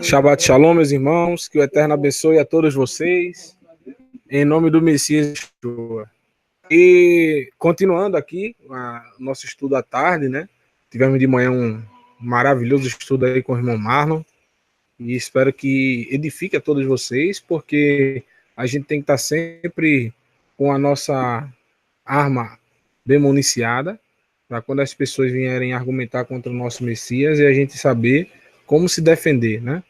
Shabbat Shalom, meus irmãos, que o Eterno abençoe a todos vocês, em nome do Messias Yeshua. E continuando aqui, nosso estudo à tarde, né? Tivemos de manhã um maravilhoso estudo aí com o irmão Marlon, e espero que edifique a todos vocês, porque a gente tem que estar sempre com a nossa arma bem municiada, para quando as pessoas vierem argumentar contra o nosso Messias e a gente saber como se defender, né?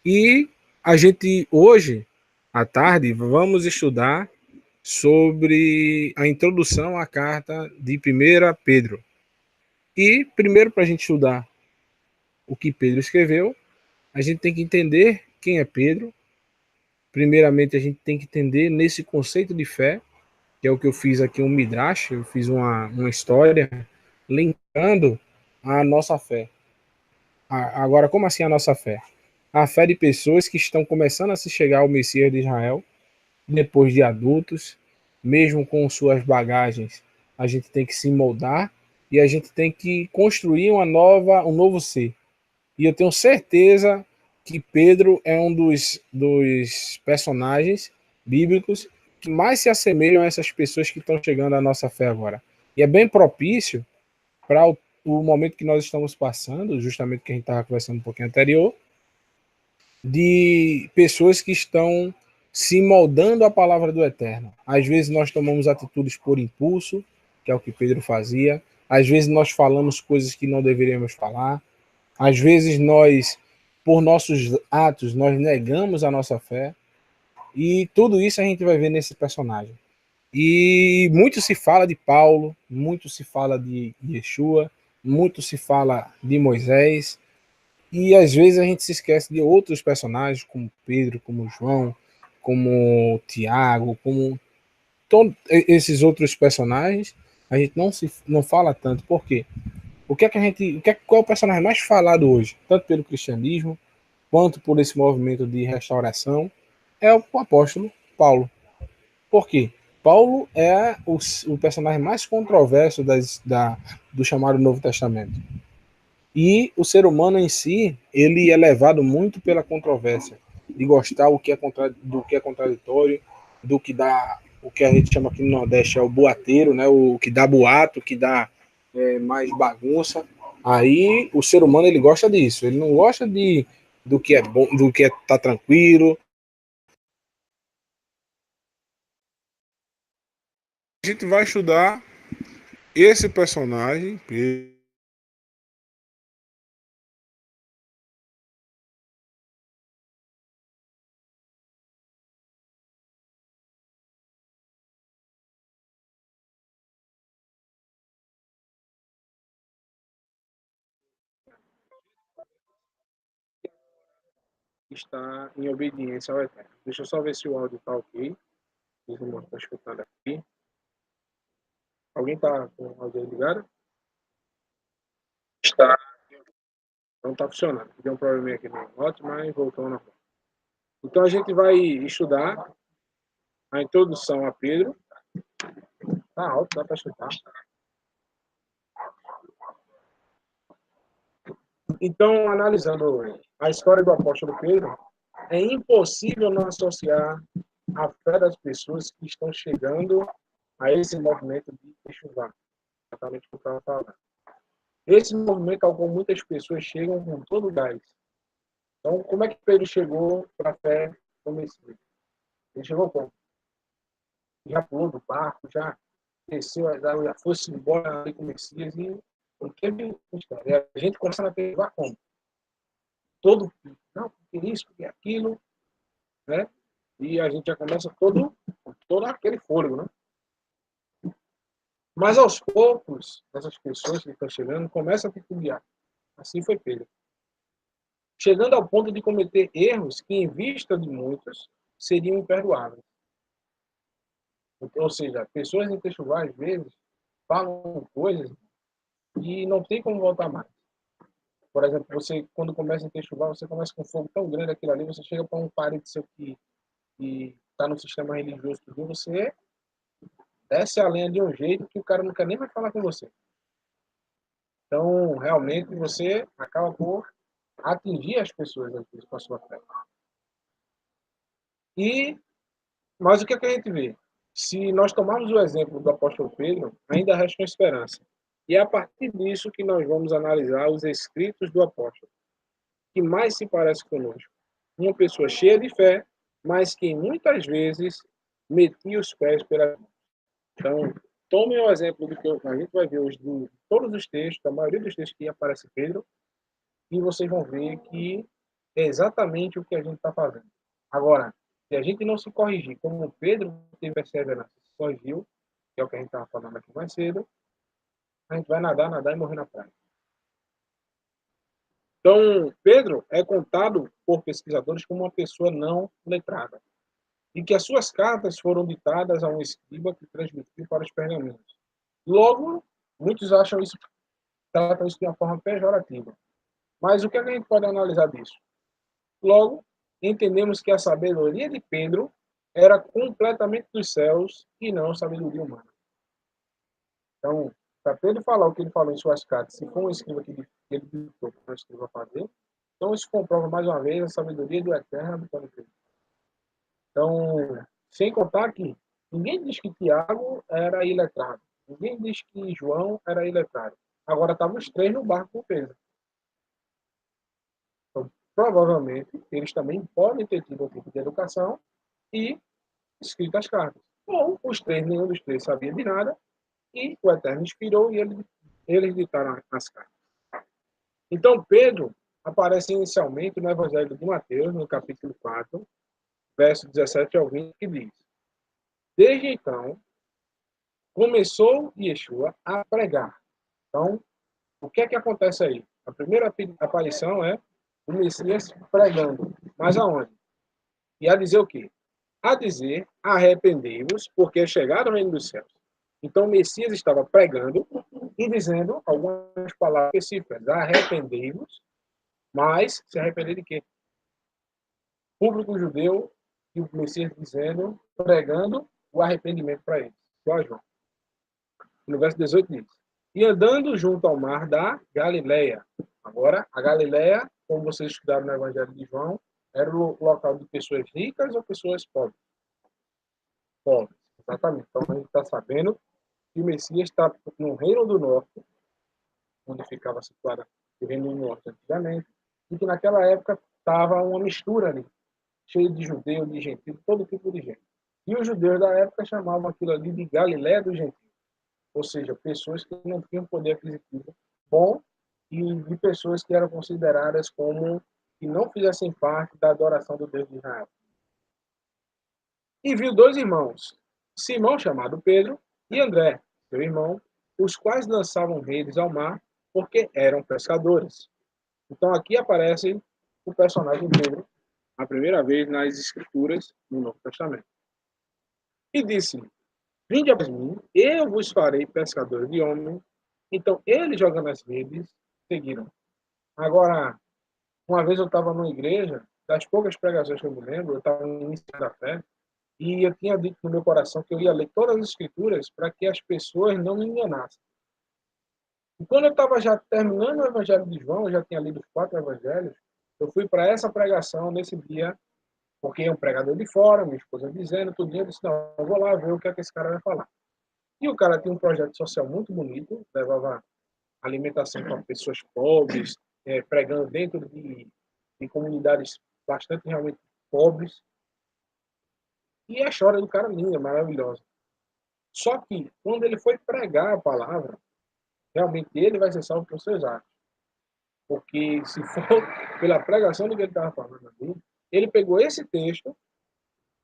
E a gente, hoje, à tarde, vamos estudar sobre a introdução à carta de 1 Pedro. E, primeiro, para a gente estudar o que Pedro escreveu, a gente tem que entender quem é Pedro. Primeiramente, a gente tem que entender nesse conceito de fé, que é o que eu fiz aqui, um midrash, eu fiz uma história linkando a nossa fé. Agora, como assim a nossa fé? A fé de pessoas que estão começando a se chegar ao Messias de Israel, depois de adultos, mesmo com suas bagagens, a gente tem que se moldar e a gente tem que construir um novo ser. E eu tenho certeza que Pedro é um dos personagens bíblicos que mais se assemelham a essas pessoas que estão chegando à nossa fé agora. E é bem propício para o momento que nós estamos passando, justamente que a gente estava conversando um pouquinho anterior, de pessoas que estão se moldando à palavra do Eterno. Às vezes nós tomamos atitudes por impulso, que é o que Pedro fazia. Às vezes nós falamos coisas que não deveríamos falar. Às vezes nós, por nossos atos, nós negamos a nossa fé. E tudo isso a gente vai ver nesse personagem. E muito se fala de Paulo, muito se fala de Yeshua, muito se fala de Moisés, e às vezes a gente se esquece de outros personagens, como Pedro, como João, como Tiago, como todos esses outros personagens. A gente não fala tanto. Por quê? Qual é o personagem mais falado hoje, tanto pelo cristianismo quanto por esse movimento de restauração? É o apóstolo Paulo. Por quê? Paulo é o personagem mais controverso do chamado Novo Testamento. E o ser humano em si, ele é levado muito pela controvérsia, de gostar do que é contraditório, do que dá, o que a gente chama aqui no Nordeste é o boateiro, né? O que dá boato, que dá mais bagunça. Aí o ser humano ele gosta disso, ele não gosta do que é bom, do que tá tranquilo. A gente vai estudar esse personagem. Está em obediência ao Eterno. Deixa eu só ver se o áudio está ok. Os irmãos estão escutando aqui. Alguém está com o áudio ligado? Está. Não está funcionando. Deu um probleminha aqui no remoto, mas voltou na. Então a gente vai estudar a introdução a Pedro. Está alto, dá para escutar. Então, analisando a história do apóstolo Pedro, é impossível não associar a fé das pessoas que estão chegando a esse movimento de Techuvá, exatamente o que eu estava falando. Esse movimento ao qual muitas pessoas chegam com todo o gás. Então, como é que Pedro chegou para a fé do Messias? Ele chegou como? Já pulou do barco, já desceu, já fosse embora ali com o Messias e o que a gente começa a pegar como? Todo, não, porque isso, porque aquilo, né? E a gente já começa todo aquele fôlego, né? Mas aos poucos, essas pessoas que estão chegando começam a titubear. Assim foi Pedro. Chegando ao ponto de cometer erros que, em vista de muitos, seriam imperdoáveis. Ou seja, pessoas em Techuvá, às vezes, falam coisas e não tem como voltar mais. Por exemplo, você, quando começa a Techuvá, você começa com um fogo tão grande aquilo ali, você chega para um parente seu que está no sistema religioso, você desce a lenha de um jeito que o cara nunca nem vai falar com você. Então, realmente, você acaba por atingir as pessoas às vezes, com a sua fé. Mas o que é que a gente vê? Se nós tomarmos o exemplo do apóstolo Pedro, ainda resta uma esperança. E é a partir disso que nós vamos analisar os escritos do apóstolo, que mais se parece conosco. Uma pessoa cheia de fé, mas que muitas vezes metia os pés pela vida. Então, tomem o exemplo do que a gente vai ver hoje de todos os textos, da maioria dos textos que aparece Pedro, e vocês vão ver que é exatamente o que a gente está fazendo. Agora, se a gente não se corrigir, como Pedro teve perseverança, se corrigiu, que é o que a gente estava falando aqui mais cedo, a gente vai nadar, nadar e morrer na praia. Então, Pedro é contado por pesquisadores como uma pessoa não letrada, e que as suas cartas foram ditadas a um escriba que transmitiu para os pergaminhos. Logo, muitos acham isso, tratam isso de uma forma pejorativa. Mas o que a gente pode analisar disso? Logo, entendemos que a sabedoria de Pedro era completamente dos céus e não sabedoria humana. Então, para Pedro falar o que ele falou em suas cartas, se for um escriba que ele ditou para o escriba fazer, então isso comprova mais uma vez a sabedoria do Eterno habitando Pedro. Então, sem contar que ninguém diz que Tiago era iletrado, ninguém diz que João era iletrado. Agora estavam os três no barco com Pedro. Então, provavelmente, eles também podem ter tido um tipo de educação e escrito as cartas. Ou os três, nenhum dos três sabia de nada, e o Eterno inspirou e eles ditaram as cartas. Então, Pedro aparece inicialmente no Evangelho de Mateus, no capítulo 4, verso 17 ao 20, que diz: Desde então, começou Yeshua a pregar. Então, o que é que acontece aí? A primeira aparição é o Messias pregando. Mas aonde? E a dizer o quê? A dizer, arrependei-vos, porque chegaram o reino dos céus. Então, o Messias estava pregando e dizendo algumas palavras específicas. Arrependei-vos, mas se arrepender de quê? Público judeu e o Messias dizendo, pregando o arrependimento para eles. Igual a João. No verso 18 diz, e andando junto ao mar da Galileia. Agora, a Galileia, como vocês estudaram no Evangelho de João, era o local de pessoas ricas ou pessoas pobres? Pobres, exatamente. Então, a gente está sabendo que o Messias está no Reino do Norte, onde ficava situado o Reino do Norte antigamente, e que naquela época estava uma mistura ali, cheio de judeu, de gentil, todo tipo de gente. E os judeus da época chamavam aquilo ali de Galiléia dos gentios, ou seja, pessoas que não tinham poder aquisitivo bom e de pessoas que eram consideradas como que não fizessem parte da adoração do Deus de Israel. E viu dois irmãos, Simão, chamado Pedro, e André, seu irmão, os quais lançavam redes ao mar, porque eram pescadores. Então aqui aparece o personagem Pedro, a primeira vez nas Escrituras no Novo Testamento. E disse: Vinde após mim, eu vos farei pescadores de homens. Então eles, jogando as redes, seguiram. Agora, uma vez eu estava numa igreja, das poucas pregações que eu me lembro, eu estava no início da fé, e eu tinha dito no meu coração que eu ia ler todas as escrituras para que as pessoas não me enganassem. E quando eu estava já terminando o Evangelho de João, eu já tinha lido os 4 evangelhos, eu fui para essa pregação nesse dia, porque é um pregador de fora, minha esposa dizendo, tudo dia, eu disse, não, eu vou lá ver o que é que esse cara vai falar. E o cara tinha um projeto social muito bonito, levava alimentação para pessoas pobres, pregando dentro de comunidades bastante realmente pobres. E a história do cara linda, maravilhosa. Só que, quando ele foi pregar a palavra, realmente ele vai ser salvo por seus atos. Porque, se for pela pregação do que ele estava falando ali, ele pegou esse texto,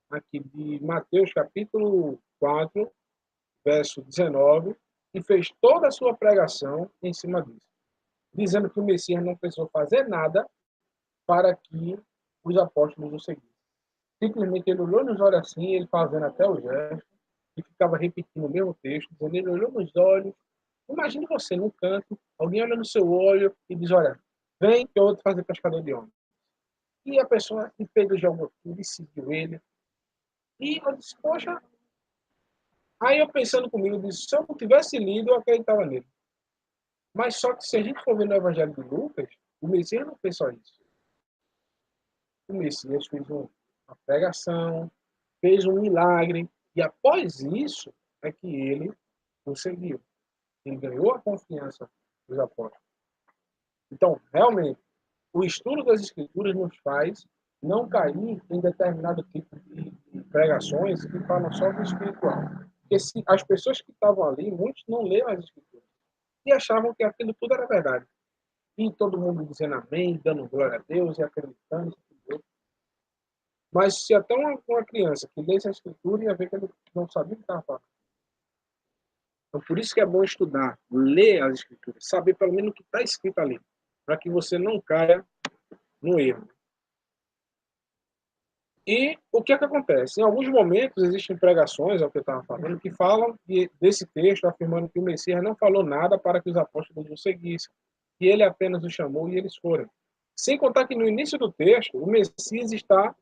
aqui de Mateus, capítulo 4, verso 19, e fez toda a sua pregação em cima disso, dizendo que o Messias não precisou fazer nada para que os apóstolos o seguissem. Simplesmente ele olhou nos olhos assim, ele fazendo até o gesto, e ficava repetindo o mesmo texto, dizendo, ele olhou nos olhos. Imagine você num canto, alguém olha no seu olho e diz, olha, vem que eu vou te fazer pescador de homens. E a pessoa que pegou de alguma coisa e seguiu ele. E eu disse, poxa, aí eu pensando comigo, eu disse, se eu não tivesse lido, eu acreditava nele. Mas só que se a gente for ver no Evangelho de Lucas, o Messias não fez só isso. O Messias fez uma pregação, fez um milagre, e após isso é que ele conseguiu. Ele ganhou a confiança dos apóstolos. Então, realmente, o estudo das Escrituras nos faz não cair em determinado tipo de pregações que falam só do espiritual. Porque se as pessoas que estavam ali, muitos não leram as Escrituras e achavam que aquilo tudo era verdade. E todo mundo dizendo amém, dando glória a Deus e acreditando. Mas se até uma criança que lesse a Escritura ia ver que ele não sabia o que estava falando. Então, por isso que é bom estudar, ler as Escrituras, saber pelo menos o que está escrito ali, para que você não caia no erro. E o que é que acontece? Em alguns momentos existem pregações, é o que eu estava falando, que falam desse texto afirmando que o Messias não falou nada para que os apóstolos o seguissem, que ele apenas os chamou e eles foram. Sem contar que no início do texto, o Messias está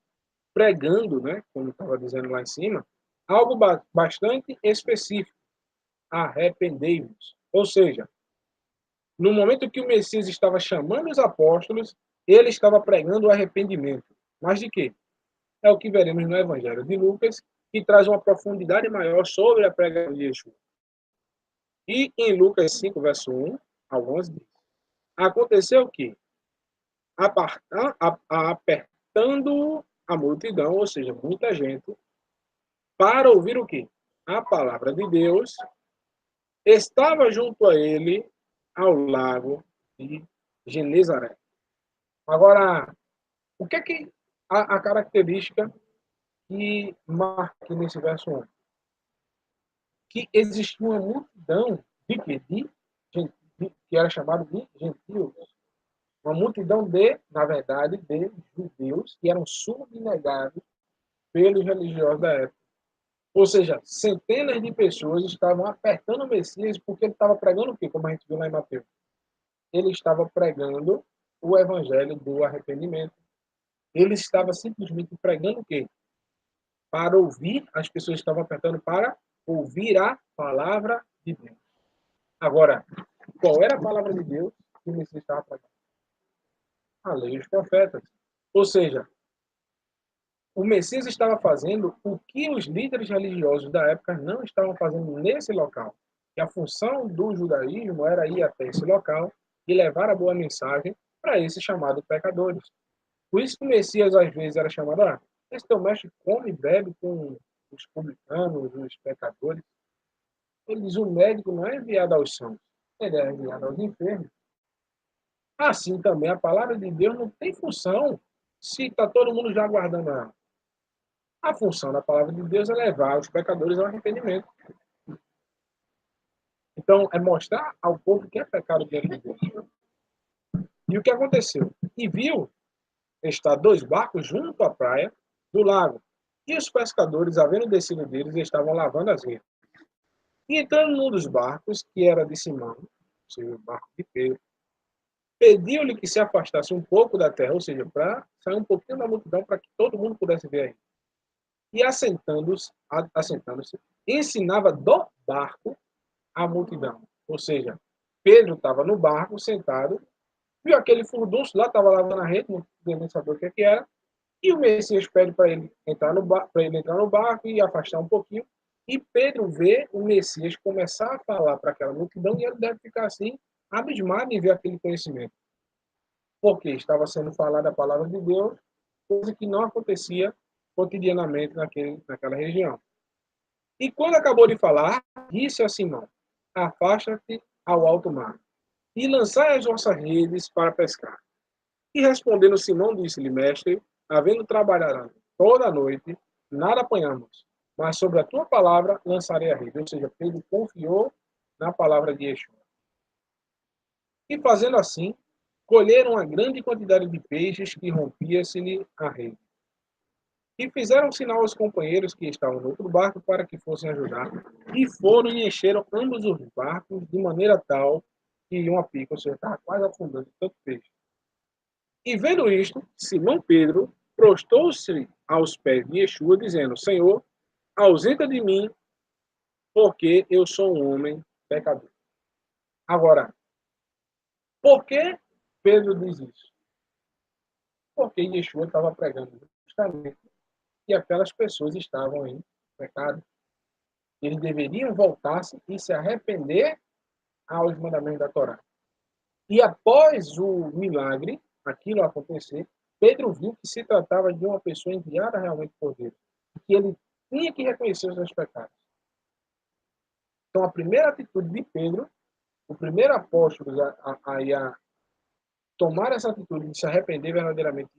pregando, né, como estava dizendo lá em cima, algo bastante específico. Arrependei-vos. Ou seja, no momento que o Messias estava chamando os apóstolos, ele estava pregando o arrependimento. Mas de quê? É o que veremos no Evangelho de Lucas, que traz uma profundidade maior sobre a pregação de Yeshua. E em Lucas 5, verso 1 ao 11, diz: aconteceu que, apertando a multidão, ou seja, muita gente, para ouvir o quê? A palavra de Deus, estava junto a ele ao lago de Genezaré. Agora, o que é que a característica que marca nesse verso 1? Que existia uma multidão que era chamado de gentios. Uma multidão na verdade, de judeus que eram subjugados pelos religiosos da época. Ou seja, centenas de pessoas estavam apertando o Messias porque ele estava pregando o quê? Como a gente viu lá em Mateus. Ele estava pregando o evangelho do arrependimento. Ele estava simplesmente pregando o quê? Para ouvir, as pessoas estavam apertando para ouvir a palavra de Deus. Agora, qual era a palavra de Deus que o Messias estava pregando? A lei dos profetas. Ou seja, o Messias estava fazendo o que os líderes religiosos da época não estavam fazendo nesse local. E a função do judaísmo era ir até esse local e levar a boa mensagem para esses chamados pecadores. Por isso que o Messias às vezes era chamado, esse teu mestre come e bebe com os publicanos, os pecadores. Ele diz, o médico não é enviado aos sãos, ele é enviado aos enfermos. Assim também a palavra de Deus não tem função se está todo mundo já aguardando ela. A função da palavra de Deus é levar os pecadores ao arrependimento. Então, é mostrar ao povo que é pecado diante de Deus. E o que aconteceu? E viu estar 2 barcos junto à praia do lago. E os pescadores, havendo descido deles, estavam lavando as redes. E entrando num dos barcos, que era de Simão, ou seja, o barco de Pedro, pediu-lhe que se afastasse um pouco da terra, ou seja, para sair um pouquinho da multidão, para que todo mundo pudesse ver aí. E assentando-se, ensinava do barco a multidão. Ou seja, Pedro estava no barco, sentado, viu aquele furdunço lá, estava lavando a rede, não podia nem saber o que era, e o Messias pede para ele entrar no barco e afastar um pouquinho, e Pedro vê o Messias começar a falar para aquela multidão, e ele deve ficar assim, abismado em ver aquele conhecimento. Porque estava sendo falada a palavra de Deus, coisa que não acontecia cotidianamente naquela região. E quando acabou de falar, disse a Simão, afasta-te ao alto mar, e lançai as vossas redes para pescar. E respondendo Simão, disse-lhe, mestre, havendo trabalhado toda a noite, nada apanhamos, mas sobre a tua palavra lançarei a rede. Ou seja, Pedro confiou na palavra de Yeshua. E fazendo assim, colheram uma grande quantidade de peixes que rompia-se-lhe a rede. E fizeram sinal aos companheiros que estavam no outro barco para que fossem ajudar, e foram e encheram ambos os barcos de maneira tal que iam a pico, ou seja, estava quase afundando de tanto peixe. E vendo isto, Simão Pedro prostou-se aos pés de Yeshua, dizendo, Senhor, ausenta de mim, porque eu sou um homem pecador. Agora, Por que Pedro diz isso? Porque Yeshua estava pregando justamente que aquelas pessoas estavam em pecado. Eles deveriam voltar-se e se arrepender aos mandamentos da Torá. E após o milagre, aquilo acontecer, Pedro viu que se tratava de uma pessoa enviada realmente por Deus, que ele tinha que reconhecer os seus pecados. Então, a primeira atitude de Pedro, o primeiro apóstolo a tomar essa atitude de se arrepender verdadeiramente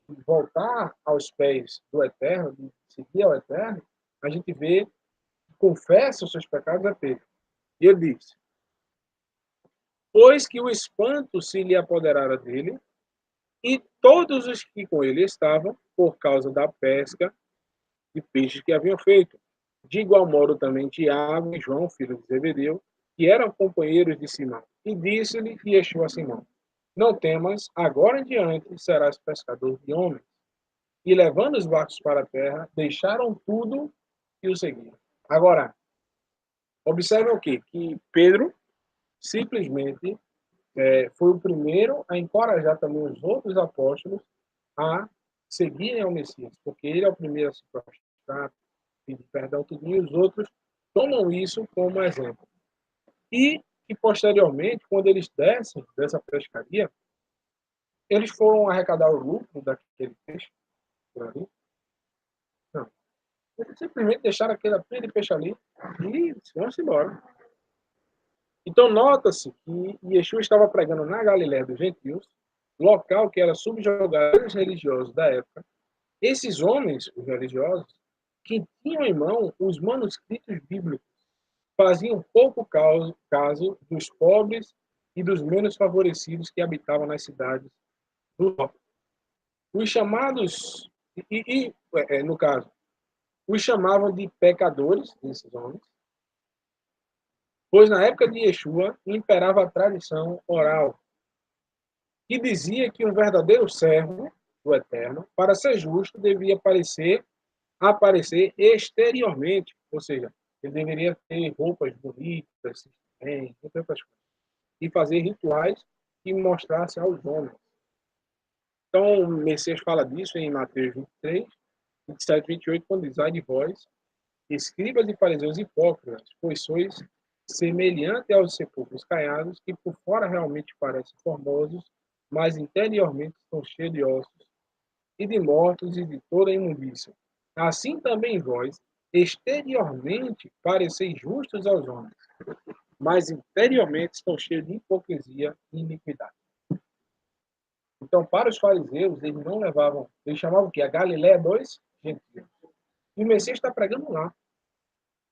e voltar aos pés do Eterno, de seguir ao Eterno, a gente vê que confessa os seus pecados a Pedro. E ele diz: pois que o espanto se lhe apoderara dele, e todos os que com ele estavam, por causa da pesca de peixes que haviam feito. De igual modo também Tiago e João, filho de Zebedeu, que eram companheiros de Simão. E disse-lhe Yeshua a Simão: não temas, agora em diante serás pescador de homens. E levando os barcos para a terra, deixaram tudo e o seguiram. Agora, observe o quê? Que Pedro simplesmente foi o primeiro a encorajar também os outros apóstolos a seguirem ao Messias, porque ele é o primeiro a se prostrar, pedir perdão, tudo, e os outros tomam isso como exemplo. E que, posteriormente, quando eles descem dessa pescaria, eles foram arrecadar o lucro daquele peixe por ali. Não. Eles simplesmente deixaram aquele peixe ali e vão-se embora. Então, nota-se que Yeshua estava pregando na Galiléia dos gentios, local que era subjugado pelos religiosos da época. Esses homens, os religiosos, que tinham em mão os manuscritos bíblicos, faziam pouco caso dos pobres e dos menos favorecidos que habitavam nas cidades do norte. Os chamados, no caso, os chamavam de pecadores, esses homens, pois na época de Yeshua imperava a tradição oral, que dizia que um verdadeiro servo do Eterno, para ser justo, devia aparecer exteriormente, ou seja, ele deveria ter roupas bonitas, entre outras coisas, e fazer rituais que mostrassem aos homens. Então, o Messias fala disso em Mateus 23, 27, 28, quando diz: ai de vós, escribas e fariseus hipócritas, pois sois semelhante aos sepulcros caiados, que por fora realmente parecem formosos, mas interiormente estão cheios de ossos e de mortos e de toda imundícia. Assim também vós, exteriormente, pareceis justos aos homens, mas interiormente estão cheios de hipocrisia e iniquidade. Então, para os fariseus, eles não levavam, eles chamavam o quê? A Galiléia dos gentios. E o Messias está pregando lá.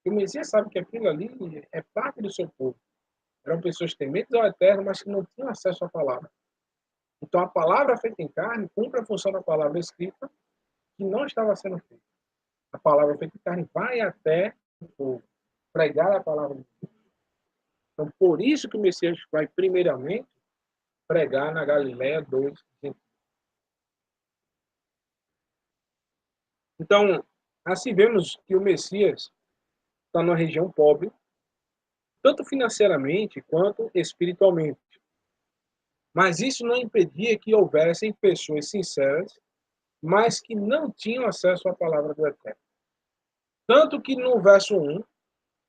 E o Messias sabe que aquilo ali é parte do seu povo. Eram pessoas tementes ao Eterno, mas que não tinham acesso à palavra. Então, a palavra feita em carne cumpre a função da palavra escrita, que não estava sendo feita. A palavra feita em carne vai até o povo, pregar a palavra de Deus. Então, por isso que o Messias vai, primeiramente, pregar na Galiléia dos gentios. Então, assim vemos que o Messias está numa região pobre, tanto financeiramente quanto espiritualmente. Mas isso não impedia que houvessem pessoas sinceras, mas que não tinham acesso à palavra do Eterno. Tanto que no verso 1,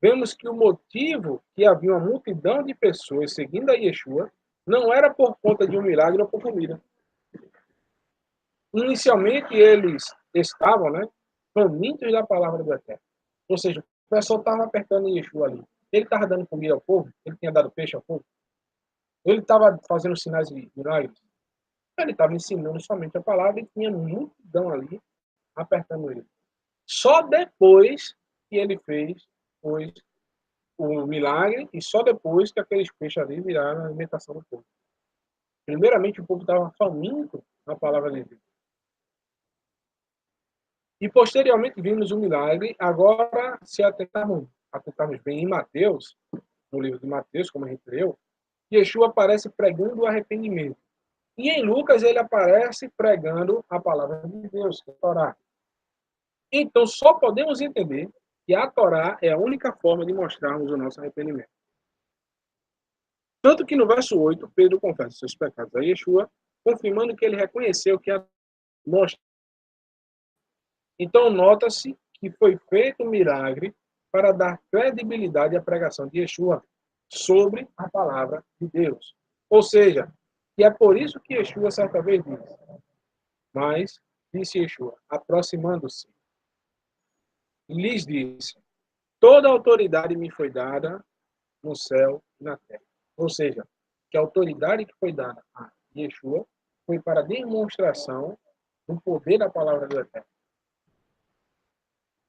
vemos que o motivo que havia uma multidão de pessoas seguindo a Yeshua não era por conta de um milagre ou por comida. Inicialmente, eles estavam, famintos da palavra do Eterno. Ou seja, o pessoal estava apertando Yeshua ali. Ele estava dando comida ao povo? Ele tinha dado peixe ao povo? Ele estava fazendo sinais de milagres? Ele estava ensinando somente a palavra e tinha multidão ali apertando ele. Só depois que ele fez o milagre e só depois que aqueles peixes ali viraram a alimentação do povo. Primeiramente, o povo estava faminto na palavra de Deus. E posteriormente vimos o milagre. Agora, se atentarmos bem em Mateus, no livro de Mateus, como a gente leu, Yeshua aparece pregando o arrependimento. E em Lucas ele aparece pregando a palavra de Deus, que é a Torá. Então só podemos entender que a Torá é a única forma de mostrarmos o nosso arrependimento. Tanto que no verso 8, Pedro confessa seus pecados a Yeshua, confirmando que ele reconheceu que a mostra. Então, nota-se que foi feito um milagre para dar credibilidade à pregação de Yeshua sobre a palavra de Deus. Ou seja, e é por isso que Yeshua certa vez disse, mas, disse Yeshua, aproximando-se, lhes disse, toda autoridade me foi dada no céu e na terra. Ou seja, que a autoridade que foi dada a Yeshua foi para demonstração do poder da palavra do Eterno.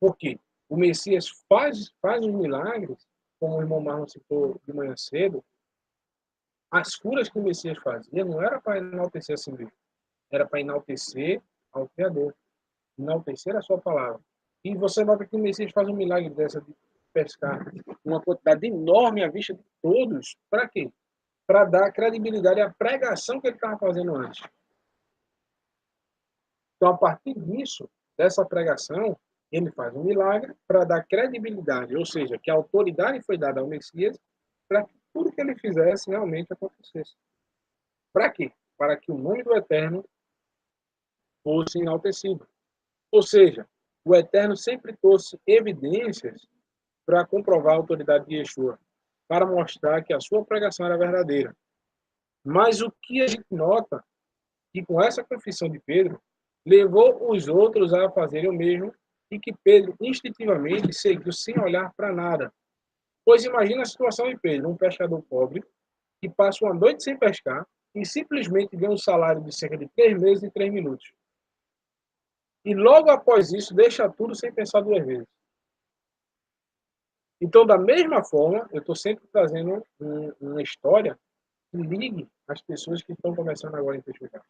Por quê? O Messias faz os milagres, como o irmão Marlon citou de manhã cedo, as curas que o Messias fazia não era para enaltecer a si mesmo, era para enaltecer ao Criador, enaltecer a sua palavra. E você nota que o Messias faz um milagre dessa de pescar uma quantidade enorme à vista de todos. Para quê? Para dar credibilidade à pregação que ele estava fazendo antes. Então, a partir disso, dessa pregação, ele faz um milagre para dar credibilidade, ou seja, que a autoridade foi dada ao Messias para que tudo que ele fizesse realmente acontecesse. Para quê? Para que o nome do Eterno fosse enaltecido. Ou seja, o Eterno sempre trouxe evidências para comprovar a autoridade de Yeshua, para mostrar que a sua pregação era verdadeira. Mas o que a gente nota, que com essa confissão de Pedro, levou os outros a fazerem o mesmo e que Pedro instintivamente seguiu sem olhar para nada. Pois imagina a situação de Pedro, um pescador pobre, que passa uma noite sem pescar e simplesmente ganha um salário de cerca de 3 meses e 3 minutos. E logo após isso, deixa tudo sem pensar 2 vezes. Então, da mesma forma, eu estou sempre trazendo uma história que ligue as pessoas que estão começando agora a testificar.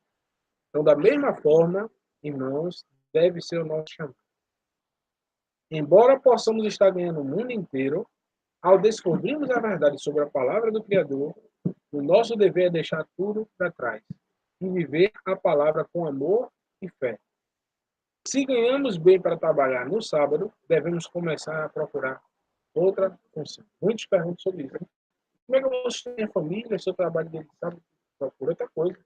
Então, da mesma forma, irmãos, deve ser o nosso chamado. Embora possamos estar ganhando o mundo inteiro, ao descobrirmos a verdade sobre a palavra do Criador, o nosso dever é deixar tudo para trás e viver a palavra com amor e fé. Se ganhamos bem para trabalhar no sábado, devemos começar a procurar outra função. Muitos perguntam sobre isso. Como é que eu vou ter família se eu trabalho dentro de sábado? Procura outra coisa.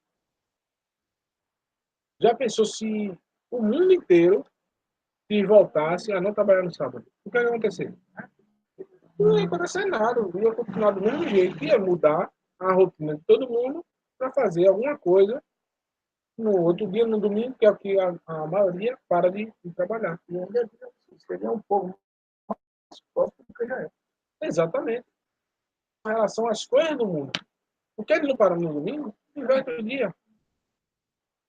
Já pensou se o mundo inteiro se voltasse a não trabalhar no sábado? O que ia acontecer? Não ia acontecer nada, ia continuar do mesmo jeito, ia mudar a rotina de todo mundo para fazer alguma coisa no outro dia, no domingo, que é o que a maioria para de trabalhar. E ainda seria um pouco mais próximo do que já é. Exatamente. Em relação às coisas do mundo. Por que ele não para no domingo? Inverte o dia.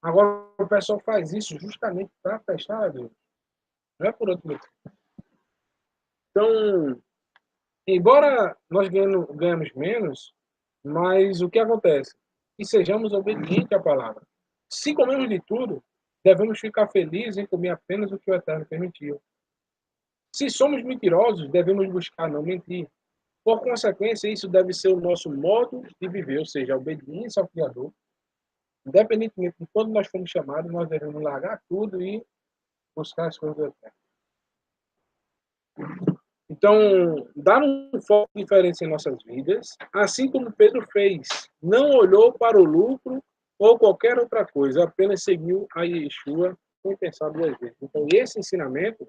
Agora o pessoal faz isso justamente para prestar a Deus. Não é por outro motivo. Então, embora nós ganhamos menos, mas o que acontece? Que sejamos obedientes à palavra. Se comemos de tudo, devemos ficar felizes em comer apenas o que o Eterno permitiu. Se somos mentirosos, devemos buscar não mentir. Por consequência, isso deve ser o nosso modo de viver, ou seja, a obediência ao Criador. Independentemente de quando nós fomos chamados, nós devemos largar tudo e buscar as coisas do Eterno. Então, dar um foco diferente em nossas vidas, assim como Pedro fez. Não olhou para o lucro ou qualquer outra coisa, apenas seguiu a Yeshua sem pensar 2 vezes. Então, esse ensinamento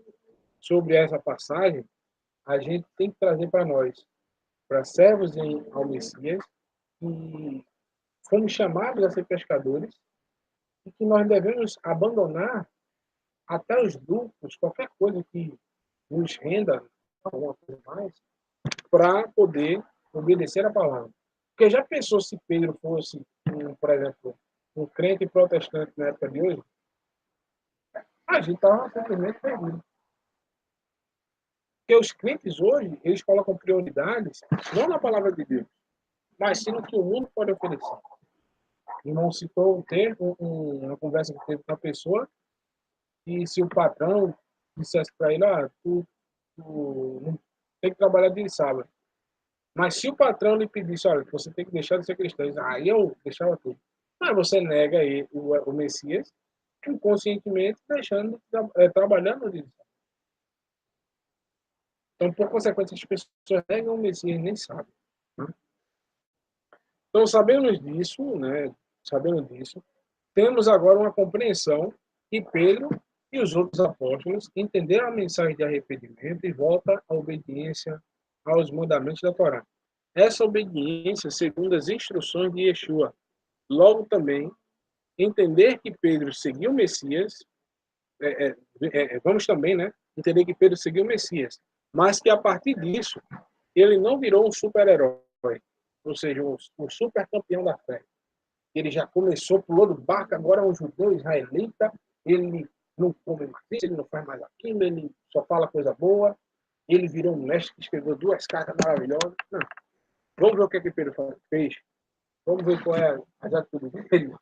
sobre essa passagem, a gente tem que trazer para nós, para servos ao Messias, que fomos chamados a ser pescadores e que nós devemos abandonar até os lucros, qualquer coisa que nos renda alguma coisa mais, para poder obedecer a palavra. Porque já pensou se Pedro fosse, por exemplo, um crente protestante na época de hoje? A gente estava simplesmente perdido. Porque os crentes hoje, eles colocam prioridades não na palavra de Deus, mas sim no que o mundo pode oferecer. E não citou uma conversa que teve com a pessoa, e se o patrão dissesse para ele, tu não tem que trabalhar de sábado. Mas se o patrão lhe pedisse, olha, você tem que deixar de ser cristão, aí eu deixava tudo. Mas você nega aí o Messias, inconscientemente deixando de trabalhando no dia. Então, por consequência, as pessoas negam o Messias e nem sabem. Né? Então, sabendo disso, temos agora uma compreensão que Pedro e os outros apóstolos entenderam a mensagem de arrependimento e volta à obediência aos mandamentos da Torá. Essa obediência segundo as instruções de Yeshua. Logo também, entender que Pedro seguiu o Messias, vamos também, né, entender que Pedro seguiu o Messias, mas que a partir disso, ele não virou um super-herói, ou seja, um super campeão da fé. Ele já começou, pulou do barco, agora é um judeu israelita, ele não come mais isso, ele não faz mais aquilo, ele só fala coisa boa, ele virou um mestre que escreveu 2 cartas maravilhosas. Não. Vamos ver o que Pedro fez. Vamos ver qual é as atitudes dele.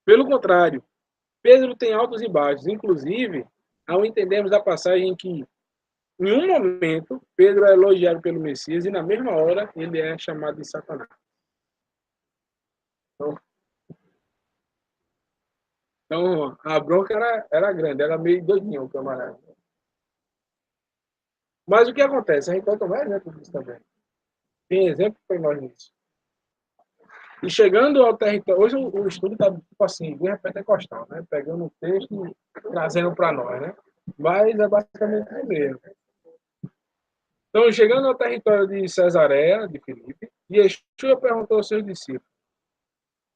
Pelo contrário, Pedro tem altos e baixos. Inclusive, ao entendermos a passagem em que, em um momento, Pedro é elogiado pelo Messias e, na mesma hora, ele é chamado de Satanás. Então a bronca era grande, era meio doidinho o camarada. Mas o que acontece? A gente vai tomar exemplo disso também. Tem exemplo para nós nisso. E chegando ao território, hoje o estudo está tipo assim, bem pentecostal, né? Pegando o texto e trazendo para nós, né? Mas é basicamente o mesmo. Então, chegando ao território de Cesareia, de Filipe, Yeshua perguntou aos seus discípulos,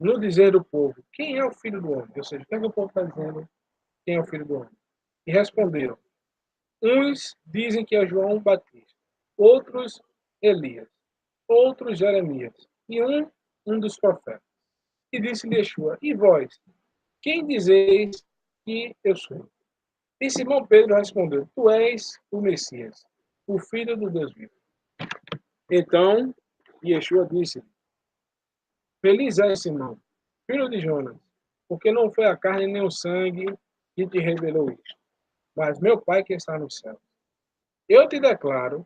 no dizer do povo, quem é o filho do homem? Ou seja, o que é que o povo está dizendo? Quem é o filho do homem? E responderam, uns dizem que é João Batista, outros Elias, outros Jeremias, e um dos profetas. E disse-lhe Yeshua, e vós, quem dizeis que eu sou? E Simão Pedro respondeu, tu és o Messias, o Filho do Deus vivo. Então, Yeshua disse, feliz és, Simão, filho de Jonas, porque não foi a carne nem o sangue que te revelou isto, mas meu Pai que está no céu. Eu te declaro,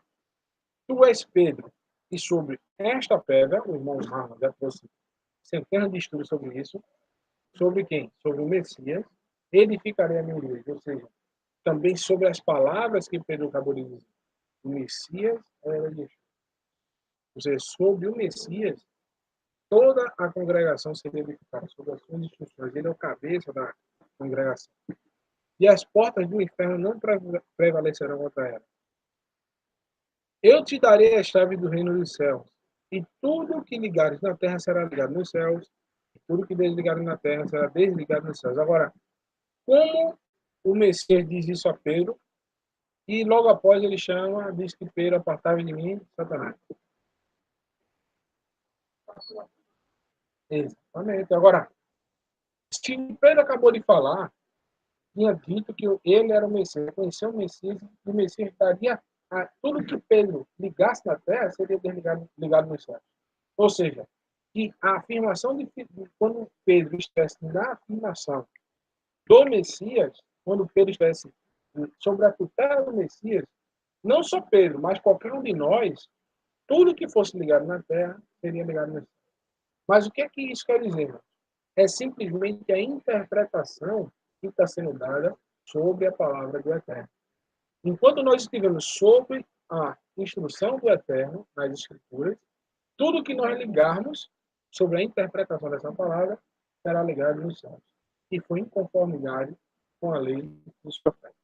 tu és Pedro, e sobre esta pedra, o irmão Marlon já trouxe centenas de estudos sobre isso, sobre quem? Sobre o Messias, edificarei a minha igreja, ou seja, também sobre as palavras que Pedro acabou de dizer. O Messias era de Yeshua. Ou seja, sobre o Messias, toda a congregação seria edificada, sobre as suas instruções. Ele é o cabeça da congregação. E as portas do inferno não prevalecerão contra ela. Eu te darei a chave do reino dos céus, e tudo que ligares na terra será ligado nos céus, e tudo que desligares na terra será desligado nos céus. Agora, como o Messias diz isso a Pedro, e logo após ele diz que Pedro apartava de mim, Satanás. Exatamente. Agora, se Pedro acabou de falar, tinha dito que ele era o Messias, conheceu o Messias, e o Messias daria a tudo que Pedro ligasse na terra seria ligado no céu. Ou seja, que a afirmação quando Pedro estivesse na afirmação do Messias, quando Pedro estivesse sobre a tutela do Messias, não só Pedro, mas qualquer um de nós, tudo que fosse ligado na terra seria ligado no céu. Mas o que é que isso quer dizer? É simplesmente a interpretação que está sendo dada sobre a palavra do Eterno. Enquanto nós estivermos sobre a instrução do Eterno nas Escrituras, tudo que nós ligarmos sobre a interpretação dessa palavra será ligado nos céus. E foi em conformidade com a lei dos profetas.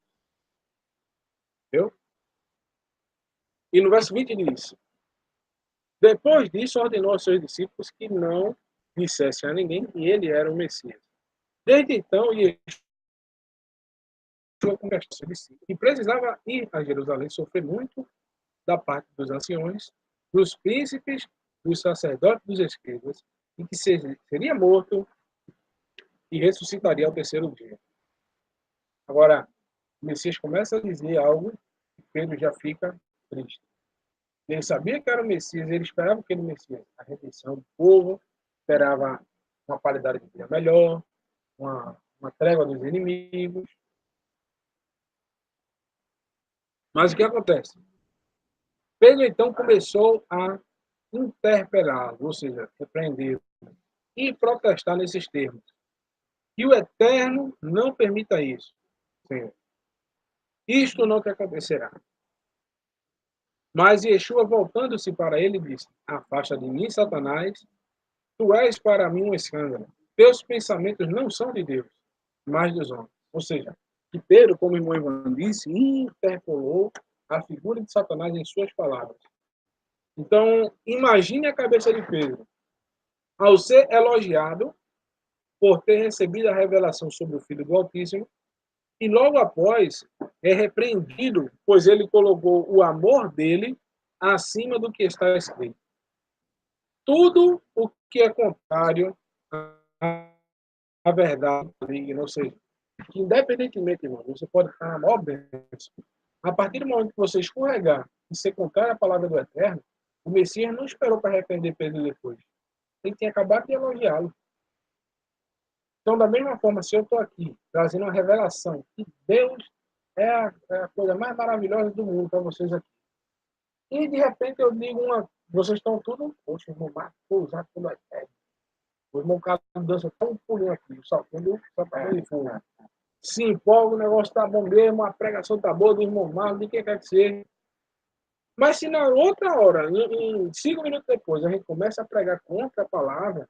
Entendeu? E no verso 20 diz, depois disso ordenou aos seus discípulos que não dissessem a ninguém que ele era o Messias. Desde então, e precisava ir a Jerusalém, sofrer muito da parte dos anciões, dos príncipes, dos sacerdotes, dos escribas, e que seria morto e ressuscitaria ao terceiro dia. Agora, o Messias começa a dizer algo e Pedro já fica triste. Ele sabia que era o Messias, ele esperava aquele Messias, a redenção do povo, esperava uma qualidade de vida melhor, uma trégua dos inimigos. Mas o que acontece? Pedro, então, começou a interpelá-lo, ou seja, repreendê-lo, e protestar nesses termos. Que o Eterno não permita isso, Senhor. Isto não te acontecerá. Mas Yeshua, voltando-se para ele, disse: Afasta de mim, Satanás, tu és para mim um escândalo. Teus pensamentos não são de Deus, mas dos homens. Ou seja, que Pedro, como o irmão Ivan disse, interpolou a figura de Satanás em suas palavras. Então, imagine a cabeça de Pedro. Ao ser elogiado por ter recebido a revelação sobre o Filho do Altíssimo, e logo após é repreendido, pois ele colocou o amor dele acima do que está escrito. Tudo o que é contrário à verdade, ou seja, que independentemente, irmão, você pode estar na maior bênção. A partir do momento que você escorregar e ser contrário à palavra do Eterno, o Messias não esperou para arrepender Pedro depois. Ele tinha acabado de elogiá-lo. Então, da mesma forma, se eu estou aqui trazendo uma revelação que Deus é a coisa mais maravilhosa do mundo para vocês aqui, e de repente eu digo vocês estão tudo, poxa, irmão Marcos, vou usar tudo Eterno. O irmão Carlos dança tão um pulinho aqui, só quando ele for. Se empolga, o negócio tá bom mesmo, a pregação tá boa do irmão Marcos, de quem quer que seja. Mas se na outra hora, em 5 minutos depois, a gente começa a pregar contra a palavra,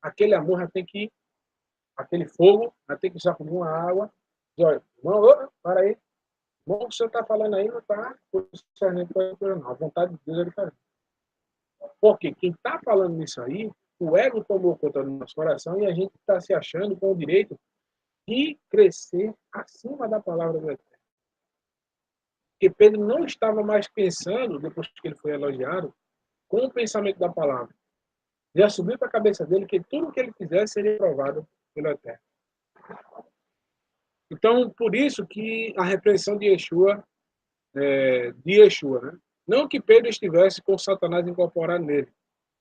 aquele amor já tem que, aquele fogo, já tem que já comer uma água. E olha, irmão, para aí. Irmão, o que o senhor está falando aí não está não. A vontade de Deus é diferente. Porque quem está falando nisso aí, o ego tomou conta do nosso coração e a gente está se achando com o direito de crescer acima da palavra do Eterno. Porque Pedro não estava mais pensando, depois que ele foi elogiado, com o pensamento da palavra. Já subiu para a cabeça dele que tudo o que ele fizesse seria provado pelo Eterno. Então, por isso que a repreensão de Yeshua, né? Não que Pedro estivesse com Satanás incorporado nele,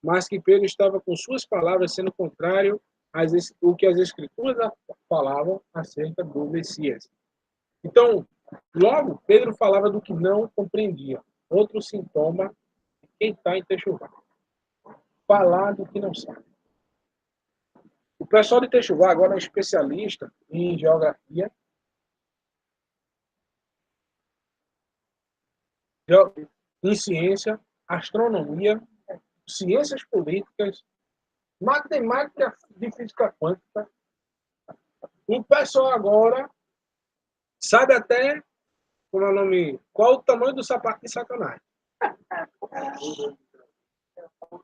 mas que Pedro estava com suas palavras sendo contrário ao que as Escrituras falavam acerca do Messias. Então, logo, Pedro falava do que não compreendia. Outro sintoma de quem está em Techuvá. Falar do que não sabe. O pessoal de Techuvá agora é especialista em geografia, em ciência, astronomia, ciências políticas, matemática de física quântica. O pessoal agora sabe até como é o nome, qual o tamanho do sapato de Satanás.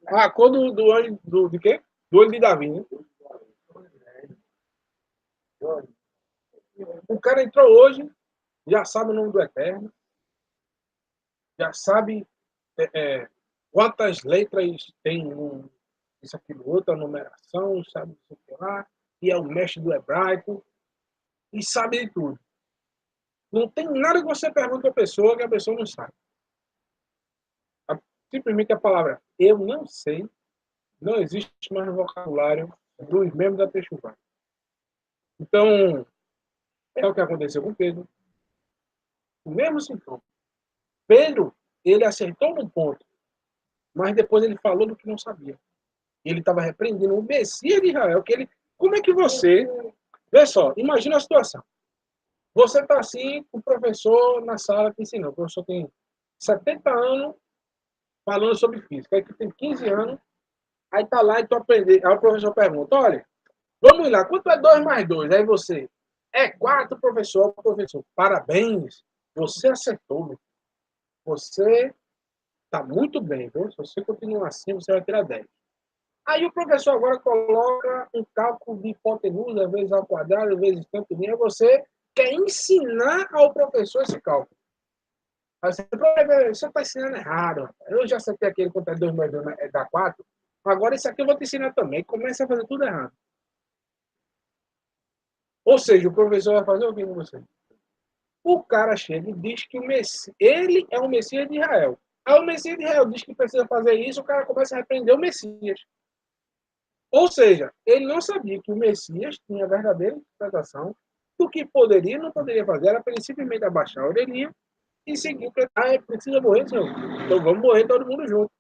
A cor do olho de quê? Do olho de Davi, né? O cara entrou hoje, já sabe o nome do Eterno, já sabe quantas letras tem isso, aquilo, outra numeração, sabe o que lá, e é o mestre do hebraico, e sabe de tudo. Não tem nada que você pergunta para a pessoa que a pessoa não sabe. Simplesmente a palavra eu não sei não existe mais no vocabulário dos membros da Techuvá. Então, é o que aconteceu com Pedro. O mesmo sintoma. Pedro, ele acertou num ponto, mas depois ele falou do que não sabia. Ele estava repreendendo o Messias de Israel, que ele... Como é que você... Vê só, imagina a situação. Você está assim, com o professor na sala te ensinando. O professor tem 70 anos falando sobre física. Aí tu tem 15 anos, aí tá lá e tu aprende. Aí o professor pergunta, olha, vamos lá, quanto é 2 mais 2? Aí você, é 4, professor. Professor, parabéns, você acertou. Você está muito bem, viu? Se você continuar assim, você vai tirar 10. Aí o professor agora coloca um cálculo de hipotenusa vezes ao quadrado, vezes tanto dinheiro. Você quer ensinar ao professor esse cálculo. Aí você está ensinando errado. Eu já acertei aquele quanto é 2 mais 2 dá 4. Agora esse aqui eu vou te ensinar também. Começa a fazer tudo errado. Ou seja, o professor vai fazer o que com você? O cara chega e diz que ele é o Messias de Israel. Aí o Messias de Israel diz que precisa fazer isso, o cara começa a repreender o Messias. Ou seja, ele não sabia que o Messias tinha a verdadeira interpretação do que poderia e não poderia fazer. Era para ele simplesmente abaixar a orelhinha e seguir. Precisa morrer, senhor. Então vamos morrer todo mundo junto.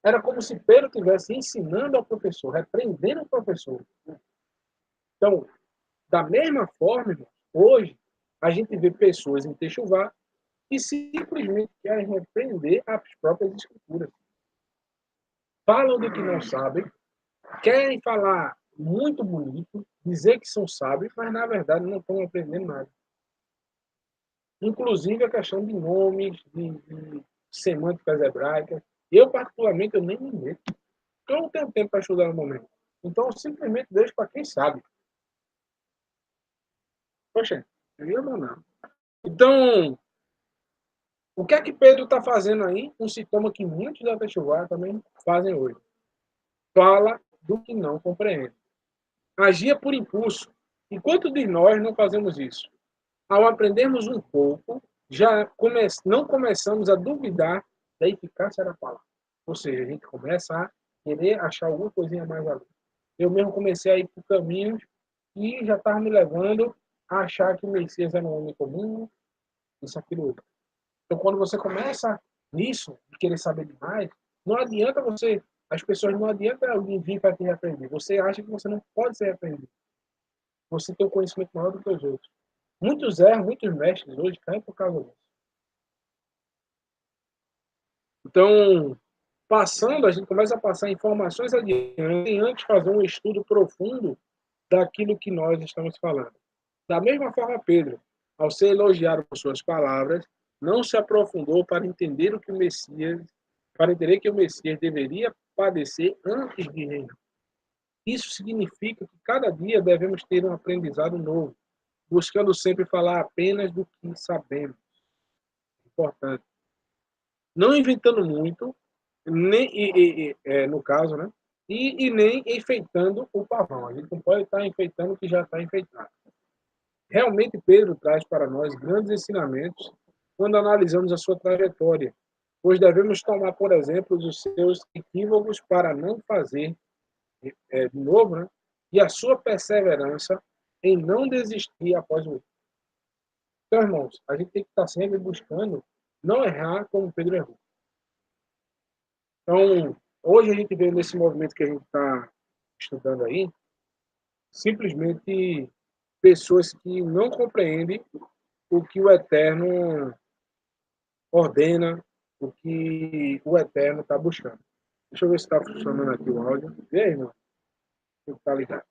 Era como se Pedro estivesse ensinando ao professor, repreendendo o professor. Então, da mesma forma, irmão, hoje, a gente vê pessoas em Techuvá que simplesmente querem repreender as próprias escrituras. Falam do que não sabem, querem falar muito bonito, dizer que são sábios, mas na verdade não estão aprendendo nada. Inclusive a questão de nomes, de semânticas hebraicas. Eu, particularmente, eu nem me meto. Eu não tenho tempo para estudar no momento. Então, eu simplesmente deixo para quem sabe. Poxa, eu não. Então, o que é que Pedro está fazendo aí? Um sintoma que muitos da Techuvá também fazem hoje. Fala do que não compreende. Agia por impulso. E quantos de nós não fazemos isso? Ao aprendermos um pouco, já não começamos a duvidar da eficácia da palavra. Ou seja, a gente começa a querer achar alguma coisinha mais ali. Eu mesmo comecei a ir por caminhos e já estava me levando a achar que o Messias era um homem comum, isso, aquilo, outro. Então, quando você começa nisso, de querer saber demais, não adianta você, as pessoas não adianta alguém vir para te repreender. Você acha que você não pode ser repreendido. Você tem um conhecimento maior do que os outros. Muitos erram, muitos mestres hoje caem por causa disso. Então, passando, a gente começa a passar informações adiante, sem antes fazer um estudo profundo daquilo que nós estamos falando. Da mesma forma, Pedro, ao ser elogiado por suas palavras, não se aprofundou para entender o que o Messias, para entender que o Messias deveria padecer antes de reinar. Isso significa que cada dia devemos ter um aprendizado novo, buscando sempre falar apenas do que sabemos. Importante. Não inventando muito, nem, no caso, né? E nem enfeitando o pavão. A gente não pode estar enfeitando o que já está enfeitado. Realmente, Pedro traz para nós grandes ensinamentos quando analisamos a sua trajetória, pois devemos tomar, por exemplo, os seus equívocos para não fazer de novo, né? E a sua perseverança em não desistir após o erro. Então, irmãos, a gente tem que estar sempre buscando não errar como Pedro errou. Então, hoje a gente vê nesse movimento que a gente está estudando aí, simplesmente pessoas que não compreendem o que o Eterno ordena, o que o Eterno está buscando. Deixa eu ver se está funcionando aqui o áudio. Vê aí, irmão. Está ligado.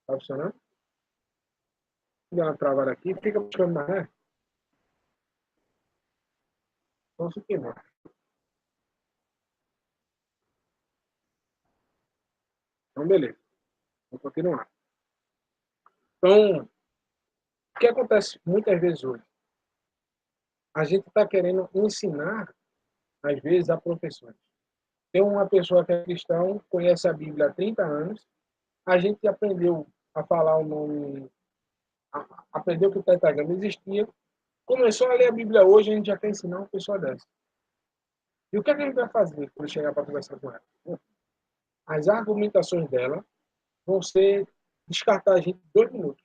Está funcionando? Dá uma travada aqui, fica buscando mais, né? Então, se queimar. Então, beleza. Vamos continuar. Então, o que acontece muitas vezes hoje? A gente está querendo ensinar, às vezes, a professores. Tem uma pessoa que é cristão, conhece a Bíblia há 30 anos, a gente aprendeu a falar o nome, aprendeu que o tetragrama existia, começou a ler a Bíblia hoje, a gente já quer ensinar uma pessoa dessa. E o que, é que a gente vai fazer quando chegar para conversar com ela? As argumentações dela vão ser descartar a gente em 2 minutos.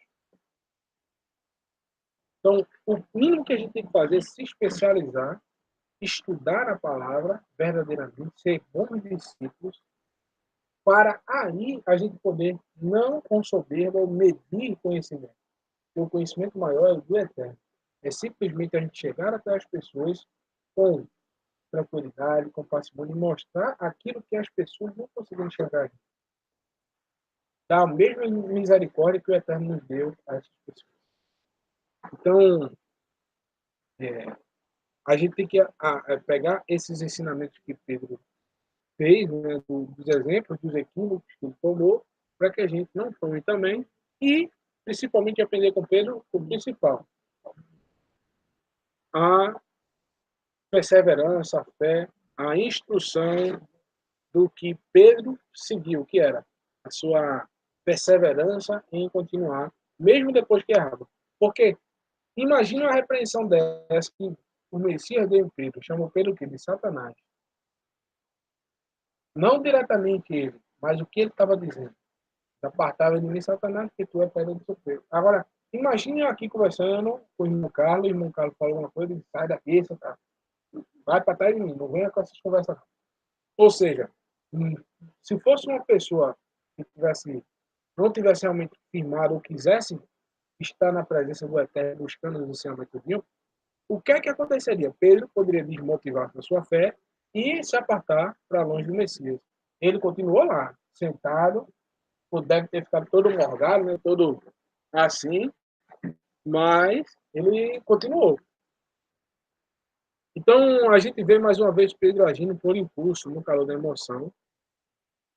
Então, o mínimo que a gente tem que fazer é se especializar, estudar a palavra verdadeiramente, ser bons discípulos, para aí a gente poder, não com soberba, medir conhecimento. O conhecimento maior é o do eterno. É simplesmente a gente chegar até as pessoas com tranquilidade, com parcimônia e mostrar aquilo que as pessoas não conseguem enxergar. Da mesma misericórdia que o Eterno nos deu a essas pessoas. Então, a gente tem que pegar esses ensinamentos que Pedro fez, né, dos exemplos, dos equívocos que ele tomou, para que a gente não tome também e, principalmente, aprender com Pedro o principal. A perseverança, a fé, a instrução do que Pedro seguiu, que era a sua perseverança em continuar, mesmo depois que errava. Porque imagina uma repreensão dessa que o Messias deu em Pedro, chamou Pedro o quê? De Satanás. Não diretamente ele, mas o que ele estava dizendo. Apartava de mim, Satanás, porque tu é pedra do sofrer. Agora, imagine eu aqui conversando com o irmão Carlos falou alguma coisa, ele sai daqui, Satanás. Vai para trás de mim, não venha com essas conversas. Ou seja, se fosse uma pessoa que não tivesse realmente firmado ou quisesse está na presença do Eterno, buscando o ensinamento divino, o que é que aconteceria? Pedro poderia desmotivar a sua fé e se apartar para longe do Messias. Ele continuou lá, sentado, deve ter ficado todo morgado, né, todo assim, mas ele continuou. Então, a gente vê mais uma vez Pedro agindo por impulso, no calor da emoção,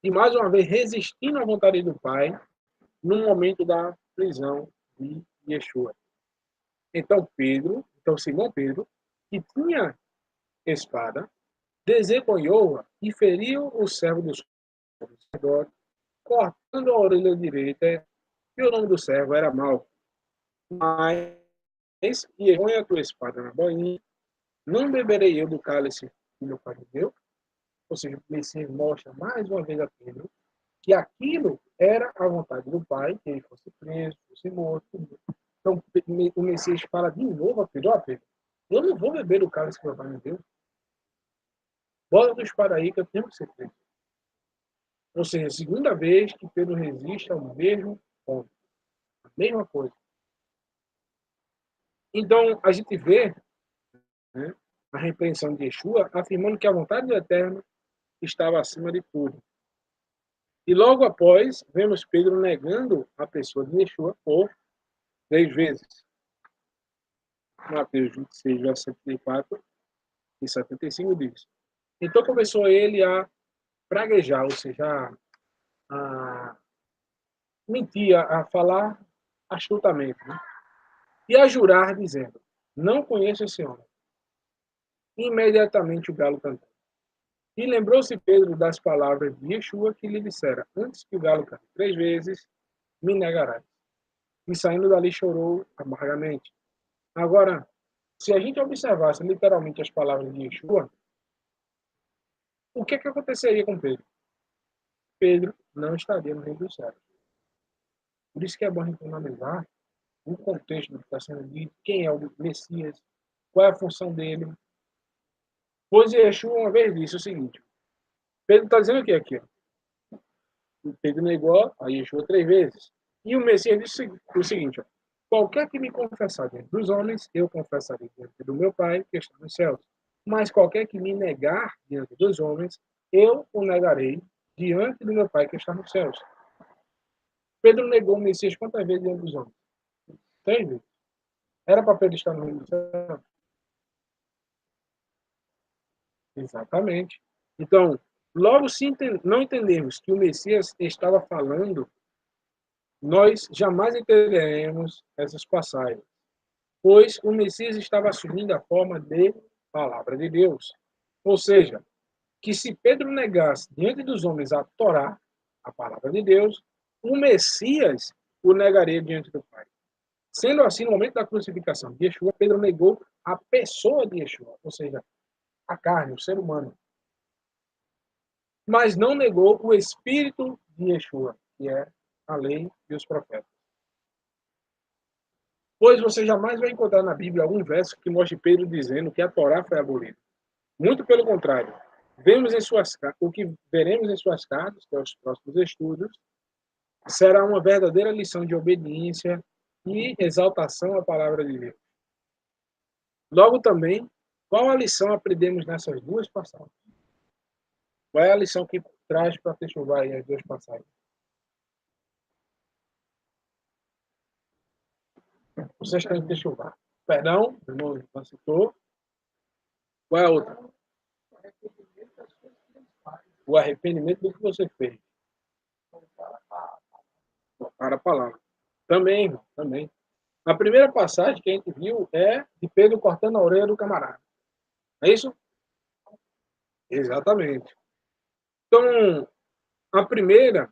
e mais uma vez resistindo à vontade do Pai, no momento da prisão de Yeshua. Então, Simão Pedro, que tinha espada, desembanhou-a e feriu o servo do sacerdote, cortando a orelha direita, e o nome do servo era Malco. Mas, e põe a tua espada na boinha, não beberei eu do cálice que meu pai me deu? Ou seja, o Messias mostra mais uma vez a Pedro que aquilo era a vontade do Pai, que ele fosse preso, fosse morto. Então, o Messias fala de novo a Pedro: ó, Pedro, eu não vou beber o cálice que meu pai me deu. Bota tua espada aí que eu tenho que ser preso. Ou seja, a segunda vez que Pedro resiste ao mesmo ponto. A mesma coisa. Então, a gente vê, né, a repreensão de Yeshua afirmando que a vontade do Eterno estava acima de tudo. E logo após, vemos Pedro negando a pessoa de Yeshua por 3 vezes. Mateus 26, verso 74 e 75 diz: então começou ele a praguejar, ou seja, a mentir, a falar astutamente, né? E a jurar, dizendo: não conheço esse homem. Imediatamente o galo cantou. E lembrou-se Pedro das palavras de Yeshua que lhe dissera: antes que o galo cante 3 vezes, me negarás. E saindo dali chorou amargamente. Agora, se a gente observasse literalmente as palavras de Yeshua, o que aconteceria com Pedro? Pedro não estaria no reino dos céus. Por isso que é bom a gente analisar o contexto do que está sendo dito, quem é o Messias, qual é a função dele. Pois Yeshua uma vez disse o seguinte: Pedro está dizendo o que aqui? Pedro negou a Yeshua 3 vezes. E o Messias disse o seguinte: qualquer que me confessar diante dos homens, eu confessarei diante do meu Pai que está nos céus. Mas qualquer que me negar diante dos homens, eu o negarei diante do meu Pai que está nos céus. Pedro negou o Messias quantas vezes diante dos homens? 3 vezes. Era para Pedro estar no reino dos céus? Exatamente. Então, logo se não entendermos que o Messias estava falando, nós jamais entenderemos essas passagens, pois o Messias estava assumindo a forma de palavra de Deus. Ou seja, que se Pedro negasse diante dos homens a Torá, a palavra de Deus, o Messias o negaria diante do Pai. Sendo assim, no momento da crucificação de Yeshua, Pedro negou a pessoa de Yeshua, ou seja, a carne, o ser humano. Mas não negou o espírito de Yeshua, que é a lei e os profetas. Pois você jamais vai encontrar na Bíblia algum verso que mostre Pedro dizendo que a Torá foi abolida. Muito pelo contrário. O que veremos em suas cartas, que é os próximos estudos, será uma verdadeira lição de obediência e exaltação à palavra de Deus. Logo também, qual a lição aprendemos nessas duas passagens? Qual é a lição que traz para Techuvá as duas passagens? Vocês têm que Techuvá. Perdão, o irmão não citou. Qual é a outra? O arrependimento do que você fez. Para a palavra. Também, irmão, também. A primeira passagem que a gente viu é de Pedro cortando a orelha do camarada. É isso? Exatamente. Então, a primeira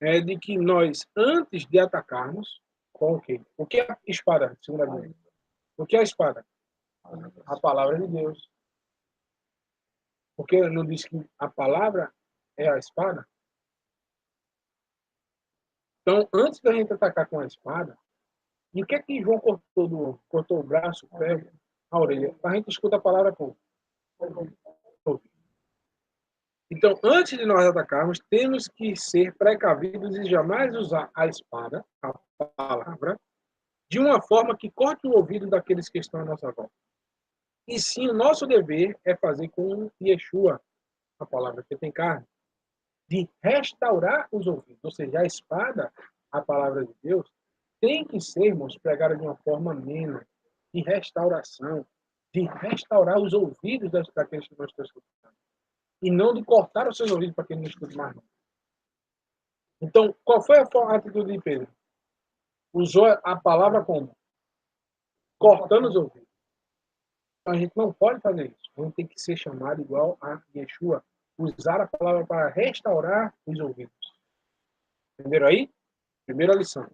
é de que nós, antes de atacarmos, com o quê? O que é a espada, segundo a Bíblia? O que é a espada? A palavra de Deus. Porque não diz que a palavra é a espada? Então, antes da gente atacar com a espada, e o que é que João cortou do ovo? Cortou o braço, o pé, a orelha. A gente escuta a palavra com Então, antes de nós atacarmos, temos que ser precavidos e jamais usar a espada, a palavra, de uma forma que corte o ouvido daqueles que estão à nossa volta. E sim, o nosso dever é fazer com Yeshua, a palavra que tem carne, de restaurar os ouvidos. Ou seja, a espada, a palavra de Deus, tem que ser, irmãos, pregada de uma forma amena, de restauração, de restaurar os ouvidos daqueles que nós estamos escutando. E não de cortar os seus ouvidos para que ele não escute mais. Então, qual foi a atitude de Pedro? Usou a palavra como? Cortando os ouvidos. Então, a gente não pode fazer isso. A gente tem que ser chamado igual a Yeshua. Usar a palavra para restaurar os ouvidos. Entenderam aí? Primeira lição.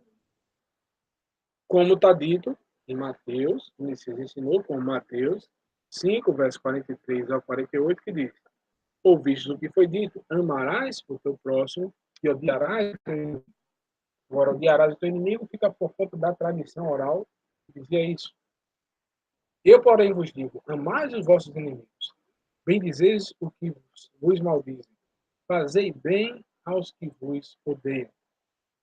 Como está dito em Mateus, o Messias ensinou com Mateus 5, verso 43 ao 48, que diz: Ouvistes o que foi dito, amarás o teu próximo e odiarás o teu inimigo. Agora, odiarás o teu inimigo fica por conta da tradição oral que dizia isso. Eu, porém, vos digo, amais os vossos inimigos, bendizeis o que vos maldizem, fazei bem aos que vos odeiam.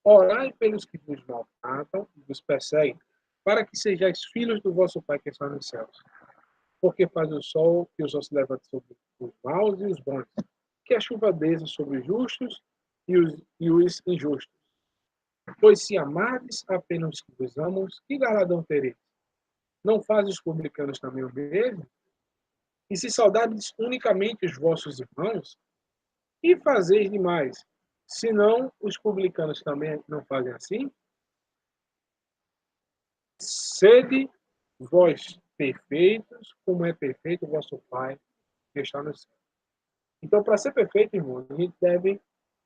Orai pelos que vos maltratam e vos perseguem, para que sejais filhos do vosso Pai que está nos céus. Porque faz o sol que o sol se levante sobre os maus e os bons, que a chuva desça sobre os justos e os injustos. Pois se amardes apenas os que vos amam, que galardão tereis? Não fazem os publicanos também o mesmo? E se saudardes unicamente os vossos irmãos, que fazeis demais? Senão os publicanos também não fazem assim? Sede vós perfeitos, como é perfeito o vosso Pai que está no céu. Então, para ser perfeito, irmão, a gente deve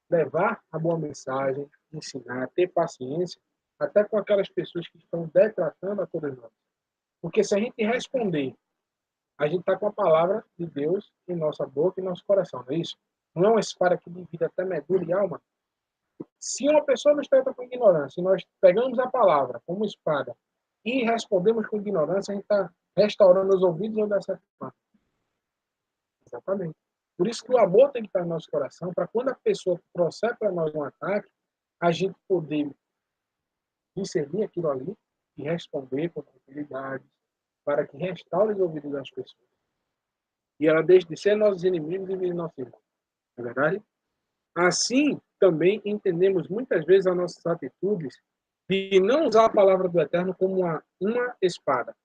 levar a boa mensagem, ensinar, ter paciência, até com aquelas pessoas que estão detratando a todos nós. Porque se a gente responder, a gente está com a palavra de Deus em nossa boca e nosso coração, não é isso? Não é uma espada que divide até medula e alma. Se uma pessoa nos trata com ignorância, e nós pegamos a palavra como espada e respondemos com ignorância, a gente está restaurando os ouvidos onde essa espada. Exatamente. Por isso que o amor tem que estar no nosso coração, para quando a pessoa trouxer para nós um ataque, a gente poder discernir aquilo ali e responder com tranquilidade, para que restaure os ouvidos das pessoas. E ela deixe de ser nossos inimigos e vir nossos irmãos. Não é verdade? Assim, também entendemos muitas vezes as nossas atitudes de não usar a palavra do Eterno como uma espada.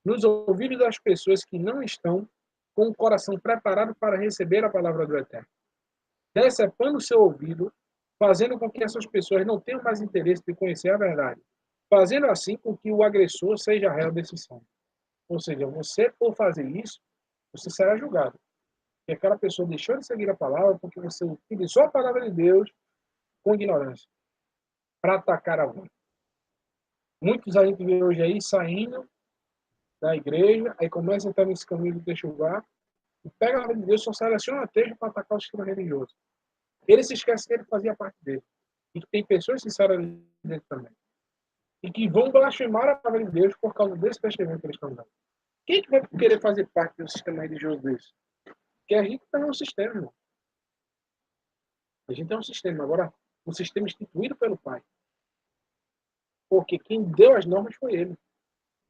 Nos ouvidos das pessoas que não estão com o coração preparado para receber a palavra do Eterno. Decepando o seu ouvido, fazendo com que essas pessoas não tenham mais interesse de conhecer a verdade. Fazendo assim com que o agressor seja réu desse sangue. Ou seja, você, por fazer isso, você será julgado. E aquela pessoa deixou de seguir a palavra porque você utilizou a palavra de Deus com ignorância para atacar alguém. Muitos a gente vê hoje aí saindo da igreja, aí começa a entrar nesse caminho de Techuvá, e pega a palavra de Deus, só seleciona texto para atacar o sistema religioso. Ele se esquece que ele fazia parte dele. E que tem pessoas sinceras dentro também. E que vão blasfemar a palavra de Deus por causa desse testemunho que eles estão dando. Quem que vai querer fazer parte de um sistema religioso desse? Porque a gente está num sistema, irmão. A gente é um sistema. Agora, um sistema instituído pelo Pai. Porque quem deu as normas foi ele.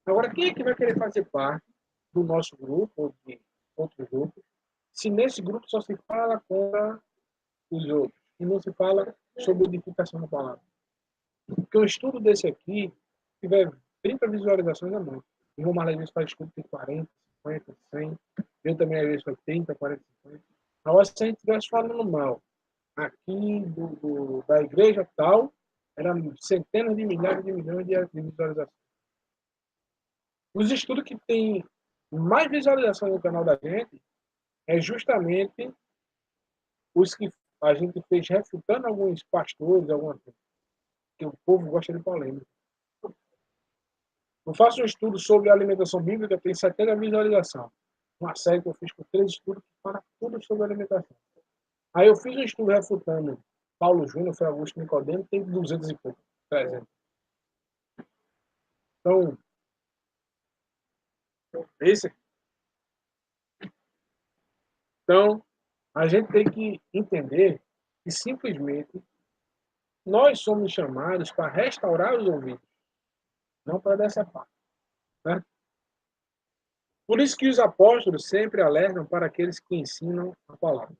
Agora, quem é que vai querer fazer parte do nosso grupo ou de outro grupo, se nesse grupo só se fala contra os outros e não se fala sobre edificação da palavra? Porque um estudo desse aqui, se tiver 30 visualizações, é muito. O irmão Marlene faz estudo tem 40, 50, 100. Eu também, às vezes, faz 30, 40, 50. Agora, se a gente estivesse falando mal aqui da igreja tal, eram centenas de milhares de milhões de visualizações. Os estudos que têm mais visualização no canal da gente é justamente os que a gente fez refutando alguns pastores, alguma coisa, que o povo gosta de polêmica. Eu faço um estudo sobre a alimentação bíblica, tem 70 visualizações. Uma série que eu fiz com 3 estudos que fala tudo sobre alimentação. Aí eu fiz um estudo refutando Paulo Júnior, foi Augusto Nicodemo, tem 200 e pouco, 300. Então, esse. Então, a gente tem que entender que simplesmente nós somos chamados para restaurar os ouvidos. não para decepar. Né? Por isso que os apóstolos sempre alertam para aqueles que ensinam a palavra,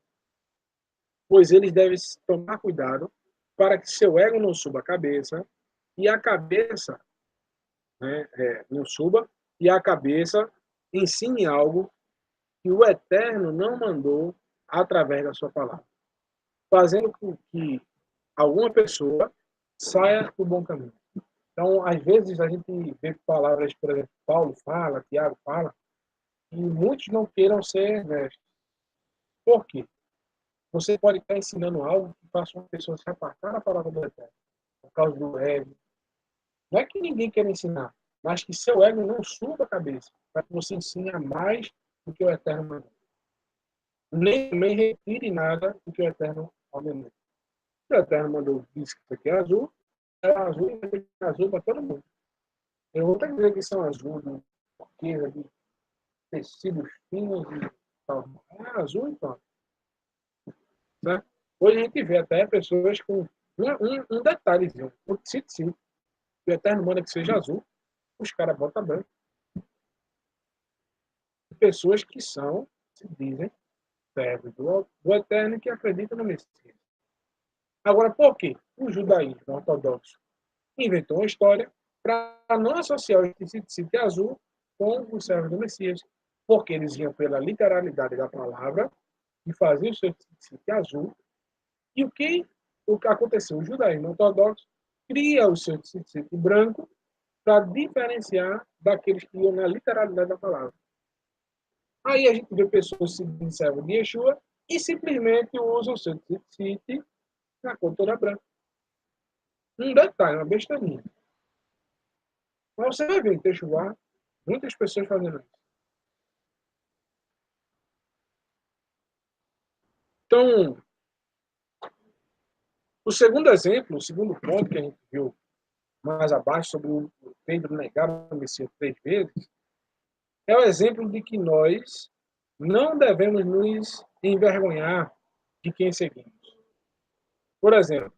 pois eles devem tomar cuidado para que seu ego não suba a cabeça e a cabeça, né, não suba e a cabeça ensine algo que o Eterno não mandou através da sua palavra, fazendo com que alguma pessoa saia do bom caminho. Então, às vezes, a gente vê palavras, por exemplo, Paulo fala, Tiago fala, e muitos não queiram ser mestres. Por quê? Você pode estar ensinando algo que faça uma pessoa se apartar da palavra do Eterno, por causa do ego. Não é que ninguém quer ensinar, mas que seu ego não suba a cabeça, para que você ensine a mais do que o Eterno mandou. Nem também retire nada do que o Eterno ordenou. O Eterno mandou dizer que isso aqui é azul e é azul para todo mundo. Eu vou até dizer que são azul, de turquesa, de tecidos finos e tal. É azul então. Né? Hoje a gente vê até pessoas com um detalhezinho, um tecido, que o Eterno manda que seja azul, os caras botam branco. Pessoas que são, se dizem, servos do Eterno e que acreditam no Messias. Agora, por quê? O judaísmo ortodoxo inventou uma história para não associar o tecido azul com os servos do Messias, porque eles iam pela literalidade da palavra e faziam o seu tecido azul. E o que aconteceu? O judaísmo ortodoxo cria o seu tecido branco para diferenciar daqueles que iam na literalidade da palavra. Aí a gente vê pessoas se servem de Yeshua e simplesmente usam o seu tzitzit na cor toda branca. Um detalhe, uma besteirinha. Mas você vai ver em Teixuá muitas pessoas fazendo isso. Então, o segundo exemplo, o segundo ponto que a gente viu mais abaixo sobre o Pedro negar o Messias 3 vezes, é o exemplo de que nós não devemos nos envergonhar de quem seguimos. Por exemplo,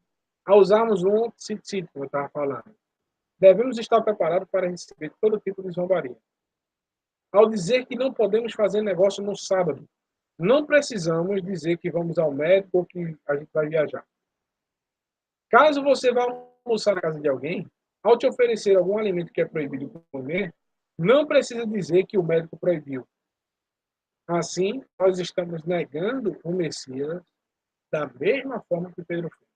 ao usarmos um tzitzit, como eu estava falando, devemos estar preparados para receber todo tipo de zombaria. Ao dizer que não podemos fazer negócio no sábado, não precisamos dizer que vamos ao médico ou que a gente vai viajar. Caso você vá almoçar na casa de alguém, ao te oferecer algum alimento que é proibido comer, não precisa dizer que o médico proibiu. Assim, nós estamos negando o Messias da mesma forma que Pedro fez.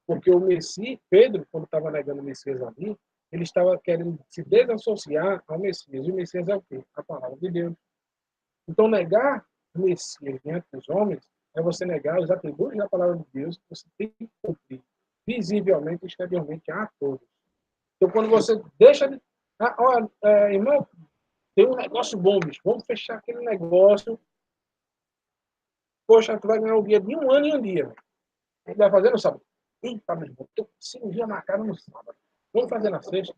Porque o Messias, Pedro, quando estava negando o Messias ali, ele estava querendo se desassociar ao Messias. E o Messias é o quê? A palavra de Deus. Então, negar o Messias diante dos homens é você negar os atributos da palavra de Deus que você tem que cumprir visivelmente e exteriormente a todos. Então, quando você deixa de. Ah, olha, irmão, tem um negócio bom, bicho. Vamos fechar aquele negócio. Poxa, tu vai ganhar o guia de um ano em um dia. A gente vai fazer no sábado. Eita, meu irmão, tô com cirurgia marcada no sábado. Vamos fazer na sexta?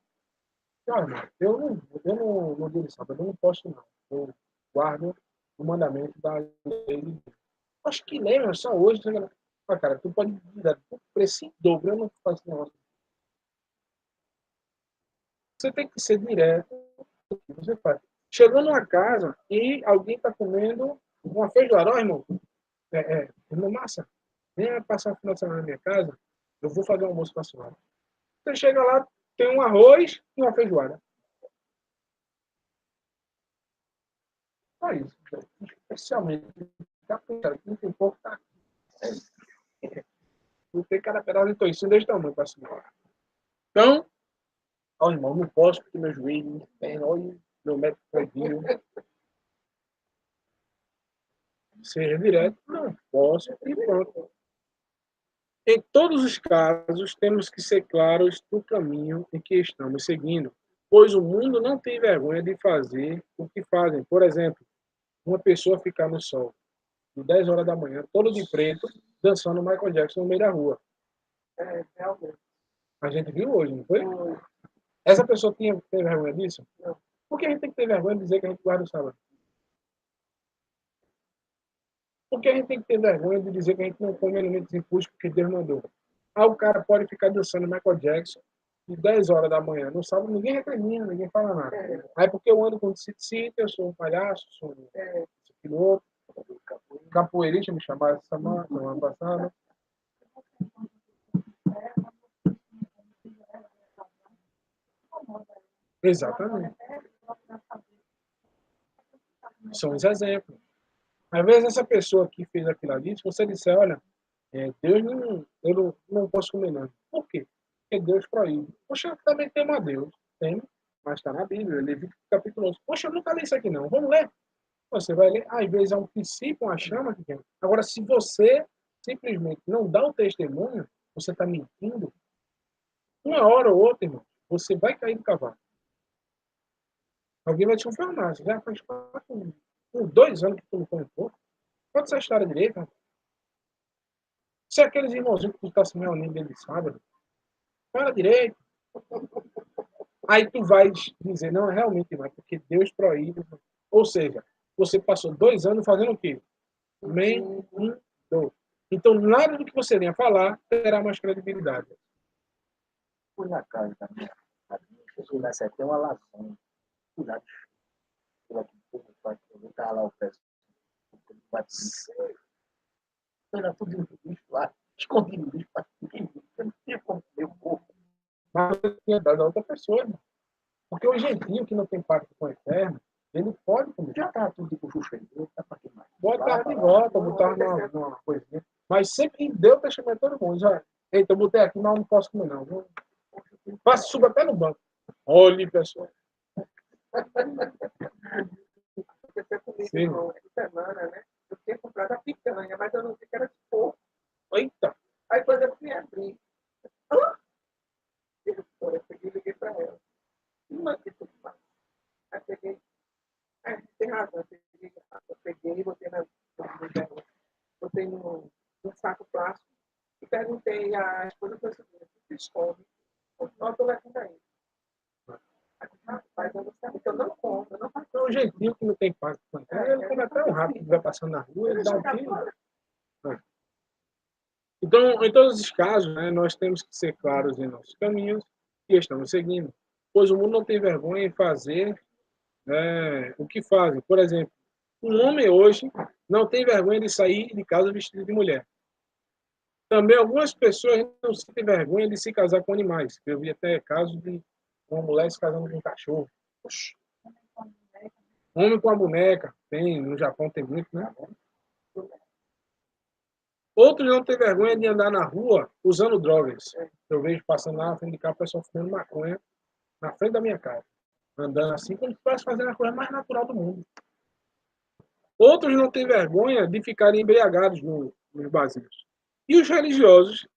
Não, irmão, eu não dia de sábado, eu não posso, não. Eu guardo o mandamento da lei de Deus. Acho que lembra, só hoje. Ah, cara, tu pode dar o preço em dobro, eu não faço esse negócio. Você tem que ser direto no que você faz. Chegou numa casa e alguém está comendo uma feijoada. Ó, irmão, irmão Massa, venha passar o final de semana na minha casa, eu vou fazer um almoço para a senhora. Você chega lá, tem um arroz e uma feijoada. Só isso. Especialmente, tá pensando que não tem pouco, tá? Não tem cada pedaço de toicinho desse tamanho para a senhora. Então, ó, irmão, não posso porque meu joelho, minha perna, olha, meu médico proibiu. Seja direto, não posso e pronto. Em todos os casos, temos que ser claros do caminho em que estamos seguindo, pois o mundo não tem vergonha de fazer o que fazem. Por exemplo, uma pessoa ficar no sol, de 10 horas da manhã, todo de preto, dançando Michael Jackson no meio da rua. Realmente. A gente viu hoje, não foi? Essa pessoa tem vergonha disso? Não. Por que a gente tem que ter vergonha de dizer que a gente guarda o sábado? Por que a gente tem que ter vergonha de dizer que a gente não come alimentos impuros porque Deus mandou? Ah, o cara pode ficar dançando Michael Jackson de 10 horas da manhã, no sábado, ninguém recrimina, ninguém fala nada. Aí porque eu ando com sítio, eu sou um palhaço, sou um piloto, capoeirista, me chamaram essa semana passada. Exatamente. São os exemplos. Às vezes essa pessoa que fez aquilo ali, se você disser, olha, Deus não, eu não posso comer não. Por quê? Porque Deus proíbe. Poxa, eu também temo a Deus. Tem, mas está na Bíblia, Levítico capítulo 11. Poxa, eu nunca li isso aqui não. Vamos ler? Você vai ler, às vezes é um princípio, uma chama que tem. Agora, se você simplesmente não dá o testemunho, você está mentindo, uma hora ou outra, irmão, você vai cair do cavalo. Alguém vai te confirmar. Você já faz 2 anos que tu não come pouco. Conta essa história direito, né? Se é aqueles irmãozinhos que tu está se reunindo dentro de sábado, fala direito. Aí tu vai dizer, não, realmente não, é porque Deus proíbe. Ou seja, você passou 2 anos fazendo o quê? Mentindo. Então, nada do que você venha falar terá mais credibilidade. Fui na casa da minha fui lá, tem uma lasanha. Fui lá, eu estava lá o peço. Era tudo no bicho lá, escondido no bicho, ninguém não tinha como comer o corpo. Mas eu tinha dado a outra pessoa, irmão. Porque o gentil que não tem pacto com o eterno, ele pode comer. Já estava tudo de bucho cheio, tá para queimar. Botar de volta, botar numa coisinha. Mas sempre deu testamento a todo mundo. Já, eita, eu botei aqui, mas não posso comer, não. Faça, suba até no banco. Olhe, pessoal. Você comigo essa semana, né? Eu tinha comprado a picanha, mas eu não sei que era de porco. Eita! Aí quando eu fui abrir, eu peguei e liguei para ela. Uma que tu faz. Aí peguei, tem razão, eu peguei e botei botei num saco plástico e perguntei à esposa do seguinte, vocês comem? Não, estou levando aí. Rapaz, eu não sabia que eu não como, eu não faço. É um jeitinho que não tem pacto com o eterno. Ele come até um rato que vai passando na rua, ele dá um tiro. Então, em todos os casos, né, nós temos que ser claros em nossos caminhos e estamos seguindo. Pois o mundo não tem vergonha em fazer o que fazem. Por exemplo, um homem hoje não tem vergonha de sair de casa vestido de mulher. Também algumas pessoas não sentem vergonha de se casar com animais. Eu vi até casos de uma mulher se casando com um cachorro. Oxi. Homem com a boneca. Tem, no Japão tem muito, né? Outros não têm vergonha de andar na rua usando drogas. Eu vejo passando lá na frente de casa o pessoal fumando maconha na frente da minha casa. Andando assim, como se estivesse fazendo a coisa mais natural do mundo. Outros não têm vergonha de ficarem embriagados nos barzinhos. E os religiosos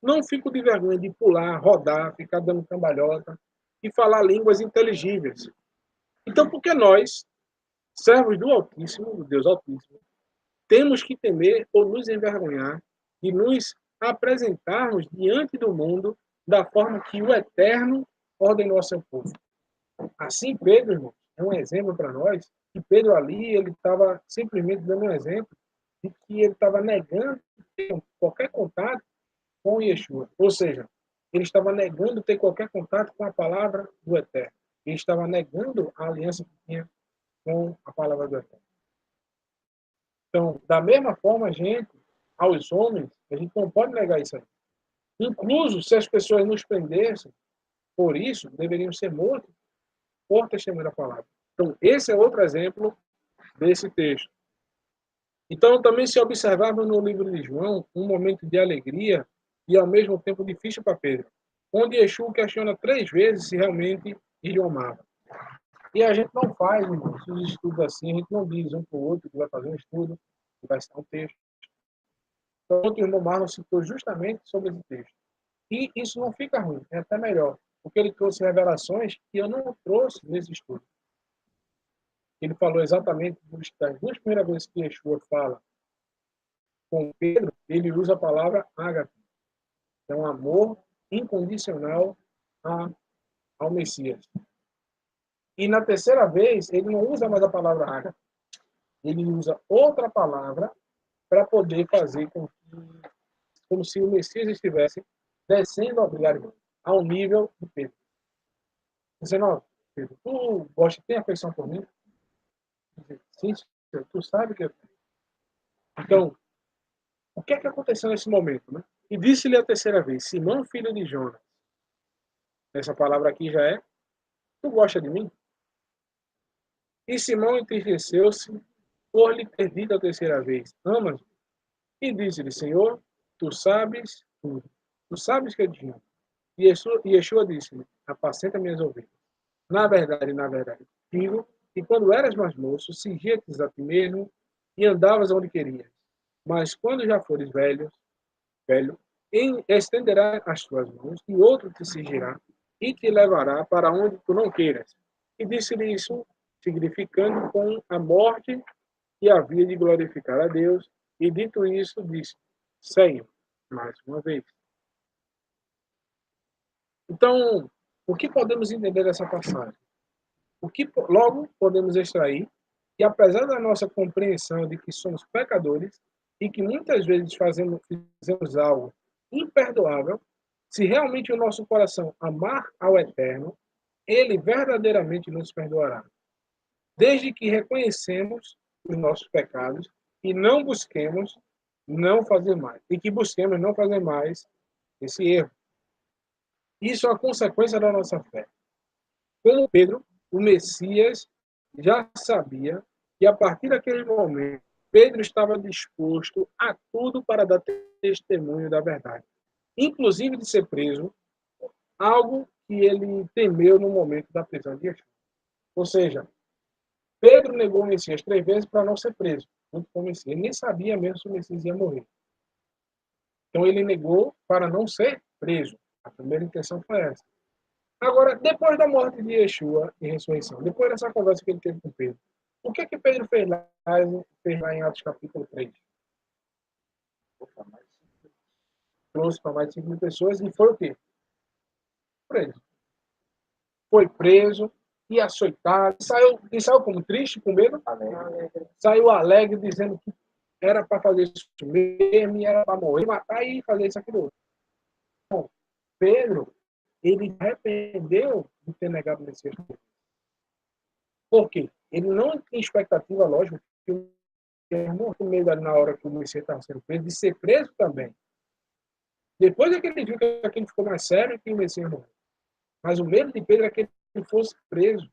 não ficam de vergonha de pular, rodar, ficar dando cambalhota e falar línguas inteligíveis. Então, por que nós, servos do Altíssimo, do Deus Altíssimo, temos que temer ou nos envergonhar de nos apresentarmos diante do mundo da forma que o Eterno ordenou ao seu povo? Assim, Pedro, irmão, é um exemplo para nós, que Pedro ali, ele estava simplesmente dando um exemplo de que ele estava negando ter qualquer contato com o Yeshua. Ou seja, ele estava negando ter qualquer contato com a palavra do Eterno. Ele estava negando a aliança que tinha com a palavra do Eterno. Então, da mesma forma, a gente, aos homens, a gente não pode negar isso aí. Incluso, se as pessoas nos prendessem por isso, deveriam ser mortos por testemunho da palavra. Então, esse é outro exemplo desse texto. Então, também se observava no livro de João um momento de alegria e, ao mesmo tempo, difícil para Pedro, onde Yeshua questiona 3 vezes se realmente ele o amava. E a gente não faz, irmão, esses estudos assim, a gente não diz um para o outro que vai fazer um estudo, que vai citar um texto. Então, o irmão Marlon citou justamente sobre esse texto. E isso não fica ruim, é até melhor, porque ele trouxe revelações que eu não trouxe nesse estudo. Ele falou exatamente das 2 primeiras vezes que Yeshua fala com Pedro, ele usa a palavra ágape. É um amor incondicional ao Messias. E na terceira vez, ele não usa mais a palavra ágape. Ele usa outra palavra para poder fazer como se o Messias estivesse descendo ao brilhar. ao nível de Pedro. Dizendo, ó, Pedro, tu gosta, tem afeição por mim? Sim, senhor, tu sabe que eu tenho. Então, o que é que aconteceu nesse momento, né? E disse-lhe a terceira vez, Simão, filho de Jonas. Essa palavra aqui já é, tu gosta de mim? E Simão entristeceu-se por lhe ter dito a terceira vez, amas? E disse-lhe, Senhor, tu sabes tudo. Tu sabes que eu te amo. E Yeshua disse-lhe, apacenta minhas ovelhas. Na verdade, digo que quando eras mais moço, cingia-te a ti mesmo e andavas onde querias. Mas quando já fores velho, estenderá as tuas mãos e outro te cingirá e te levará para onde tu não queiras. E disse-lhe isso, significando com a morte que havia de glorificar a Deus. E dito isso, disse, Senhor, mais uma vez. Então, o que podemos entender dessa passagem? O que logo podemos extrair que, apesar da nossa compreensão de que somos pecadores e que muitas vezes fizemos algo imperdoável, se realmente o nosso coração amar ao Eterno, Ele verdadeiramente nos perdoará. Desde que reconhecemos os nossos pecados e não busquemos não fazer mais. E que busquemos não fazer mais esse erro. Isso é a consequência da nossa fé. Como Pedro, o Messias já sabia que a partir daquele momento, Pedro estava disposto a tudo para dar testemunho da verdade, inclusive de ser preso, algo que ele temeu no momento da prisão de Yeshua. Ou seja, Pedro negou o Messias 3 vezes para não ser preso, junto com o Messias. Ele nem sabia mesmo se o Messias ia morrer. Então ele negou para não ser preso. A primeira intenção foi essa. Agora, depois da morte de Yeshua e ressurreição, depois dessa conversa que ele teve com Pedro, o que Pedro fez lá em Atos capítulo 3? Trouxe para mais de 5.000 pessoas e foi o quê? Preso. Foi preso e açoitado. Saiu como triste, com medo? Alegre. Saiu alegre, dizendo que era para fazer isso mesmo, era para morrer, matar e fazer isso aqui outro. Bom, Pedro, ele arrependeu de ter negado o Messias. Por quê? Ele não tinha expectativa, lógico, que ele morreu com medo na hora que o Messias estava sendo preso, de ser preso também. Depois é que ele viu que aquilo ficou mais sério que o Messias morreu. Mas o medo de Pedro é que ele fosse preso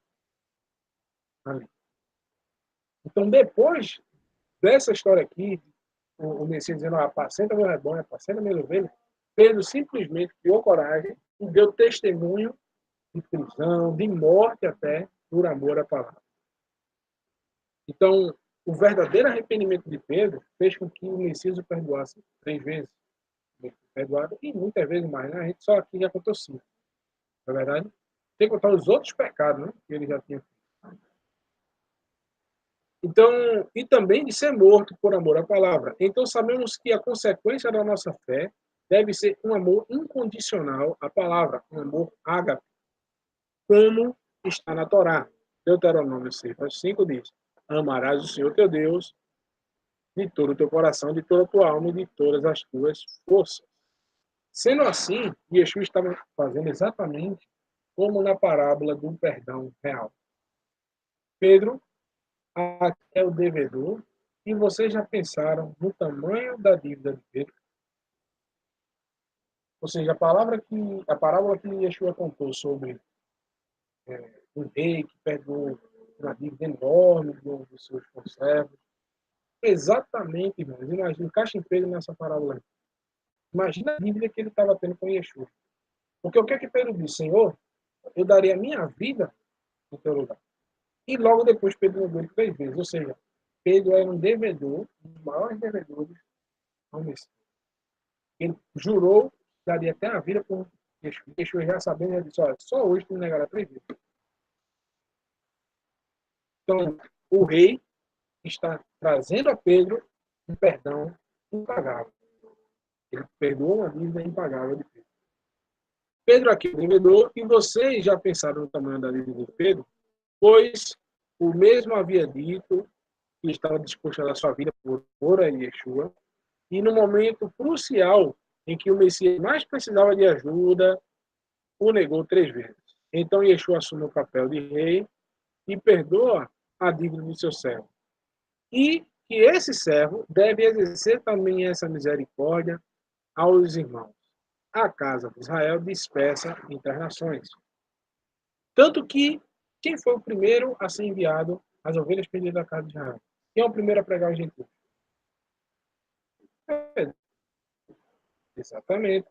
ali. Então, depois dessa história aqui, o Messias dizendo, apacenta meu rebanho, apacenta minhas ovelhas, Pedro simplesmente criou coragem e deu testemunho de prisão, de morte até, por amor à palavra. Então, o verdadeiro arrependimento de Pedro fez com que o Messias o perdoasse 3 vezes. Perdoado, e muitas vezes mais, né? A gente só aqui já contou 5. Na verdade, sem contar os outros pecados, né? Que ele já tinha feito. Então, e também de ser morto por amor à palavra. Então, sabemos que a consequência da nossa fé deve ser um amor incondicional à palavra, um amor ágape, como está na Torá. Deuteronômio 6:5 diz, amarás o Senhor teu Deus de todo o teu coração, de toda a tua alma e de todas as tuas forças. Sendo assim, Yeshua estava fazendo exatamente como na parábola do perdão real. Pedro é o devedor, e vocês já pensaram no tamanho da dívida de Pedro? Ou seja, a parábola que Yeshua contou sobre um rei que perdoou uma dívida enorme dos seus conservos. Exatamente, irmãos. Imagina, encaixa em Pedro nessa parábola. Imagina a dívida que ele estava tendo com Yeshua. Porque o que é que Pedro disse? Senhor, eu daria a minha vida no teu lugar. E logo depois Pedro negou ele 3 vezes. Ou seja, Pedro era um devedor, um dos maiores devedores ao Messias. Ele jurou que daria até a vida por Yeshua. Yeshua já sabendo, ele disse, olha, só hoje tu me negará 3 vezes. Então, o rei está trazendo a Pedro um perdão impagável. Ele perdoou uma dívida impagável de Pedro. Pedro aqui é o devedor, e vocês já pensaram no tamanho da dívida de Pedro? Pois o mesmo havia dito que estava disposto a dar sua vida por Yeshua, e no momento crucial em que o Messias mais precisava de ajuda, o negou 3 vezes. Então Yeshua assume o papel de rei e perdoa a dívida do seu servo. E que esse servo deve exercer também essa misericórdia aos irmãos. A casa de Israel dispersa entre as nações. Tanto que, quem foi o primeiro a ser enviado às ovelhas perdidas da casa de Israel? Quem é o primeiro a pregar os gentios? Exatamente.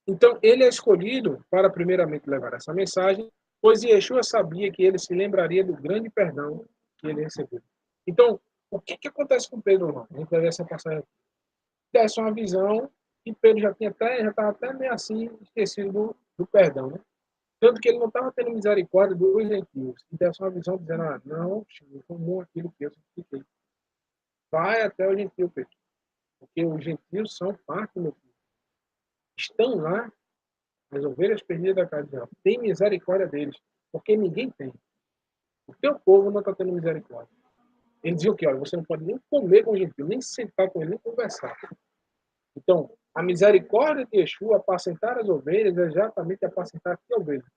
Então, ele é escolhido para primeiramente levar essa mensagem, pois Yeshua sabia que ele se lembraria do grande perdão que ele recebeu. Então, o que acontece com Pedro, irmão? A gente vai ver essa passagem aqui. Dessa uma visão e Pedro já estava até meio assim esquecido do perdão, né? Tanto que ele não estava tendo misericórdia dos gentios. E dessa uma visão dizendo, não, comum aquilo que eu fiquei. Vai até o gentio, Pedro. Porque os gentios são parte do meu povo. Estão lá, as ovelhas perdidas da casa de Israel. Tem misericórdia deles, porque ninguém tem. O teu povo não está tendo misericórdia. Ele dizia o quê? Olha, você não pode nem comer com o gentio, nem sentar com ele, nem conversar. Então, a misericórdia de Yeshua, apacentar as ovelhas, é exatamente apacentar que ovelhas?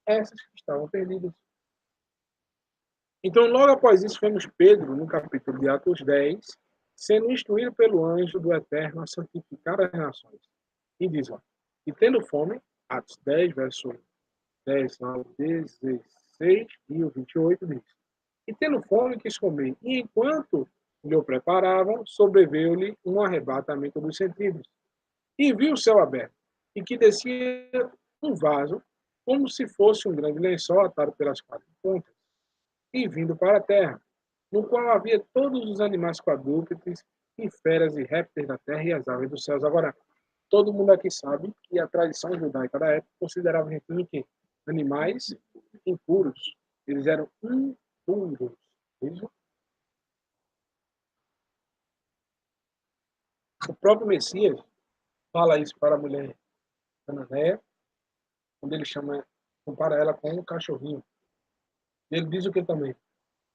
Essas que estavam perdidas. Então, logo após isso, vemos Pedro, no capítulo de Atos 10, sendo instruído pelo anjo do Eterno a santificar as nações. E diz, ó, e tendo fome, Atos 10, verso 10 ao 16 e o 28 diz, e tendo fome quis comer, e enquanto lhe o preparavam, sobreveio-lhe um arrebatamento dos sentidos, e viu o céu aberto, e que descia um vaso, como se fosse um grande lençol atado pelas 4 pontas, e vindo para a terra, no qual havia todos os animais quadrúpedes, e feras e répteis da terra e as aves dos céus. Agora, todo mundo aqui sabe que a tradição judaica da época considerava os que animais impuros. Eles eram impuros. Isso? O próprio Messias fala isso para a mulher cananeia, quando ele compara ela com um cachorrinho. Ele diz o que também?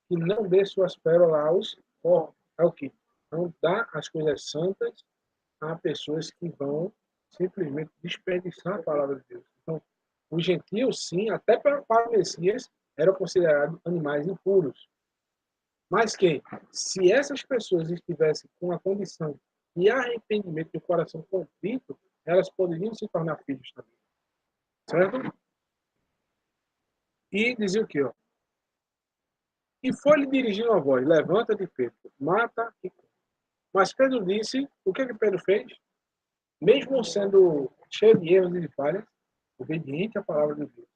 Que não dê suas pérolas aos porcos. É o quê? Não dá as coisas santas a pessoas que vão simplesmente desperdiçar a palavra de Deus. Então, os gentios, sim, até para o Messias, eram considerados animais impuros. Mas que, se essas pessoas estivessem com a condição de arrependimento do coração contrito, elas poderiam se tornar filhos também. Certo? E dizia o quê? Ó? E foi-lhe dirigindo a voz, levanta-te, Pedro, mata e come. Mas Pedro disse, o que Pedro fez? Mesmo sendo cheio de erros e de falhas, obediente à palavra de Deus.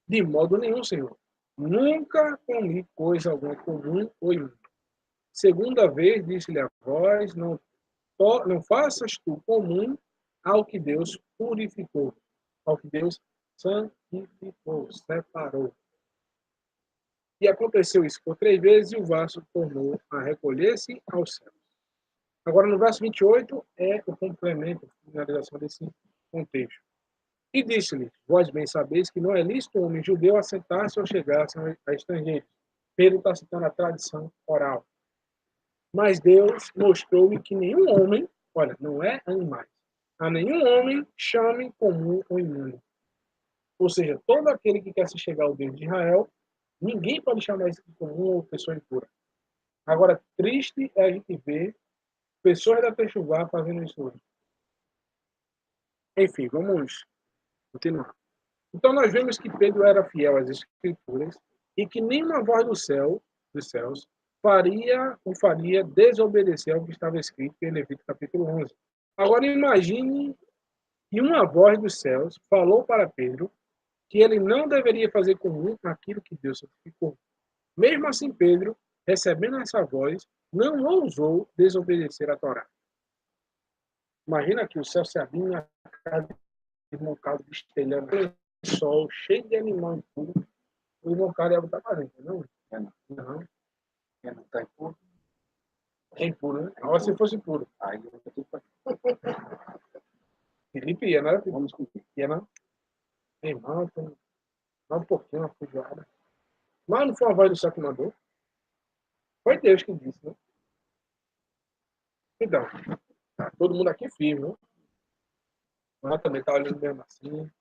De modo nenhum, Senhor. Nunca comi coisa alguma comum ou imunda. Segunda vez, disse-lhe a voz, não faças tu comum ao que Deus purificou, ao que Deus santificou, separou. E aconteceu isso por 3 vezes e o vaso tornou a recolher-se aos céus. Agora, no verso 28, é o complemento, a finalização desse contexto. E disse-lhe, vós bem sabeis que não é lícito um homem judeu assentar-se ou chegar-se a estrangeiros. Pedro está citando a tradição oral. Mas Deus mostrou-me que nenhum homem, olha, não é animais, a nenhum homem chame comum ou imundo. Ou seja, todo aquele que quer se chegar ao Deus de Israel, ninguém pode chamar isso de comum ou pessoa impura. Agora, triste é a gente ver pessoas da Techuvá fazendo isso hoje. Enfim, vamos continuar. Então, nós vemos que Pedro era fiel às Escrituras e que nenhuma voz dos céus, o faria desobedecer ao que estava escrito em Levítico capítulo 11. Agora, imagine que uma voz dos céus falou para Pedro que ele não deveria fazer comum aquilo que Deus santificou. Mesmo assim, Pedro, recebendo essa voz, não ousou desobedecer a Torá. Imagina que o céu se abriu na casa de irmão Carlos destelhando o sol, cheio de animal impuro. O irmão Carlos ia botar para dentro, não? Não. Não está impuro. É impuro, né? Agora se fosse impuro. Aí eu tô tudo para Felipe ia, não era? Vamos cumprir. Ia, não? Irmão, tem um pouquinho, uma feijoada. Mas não foi a voz do céu que mandou. Foi Deus que disse, né? Então, tá todo mundo aqui firme, né? Ela também está olhando mesmo assim.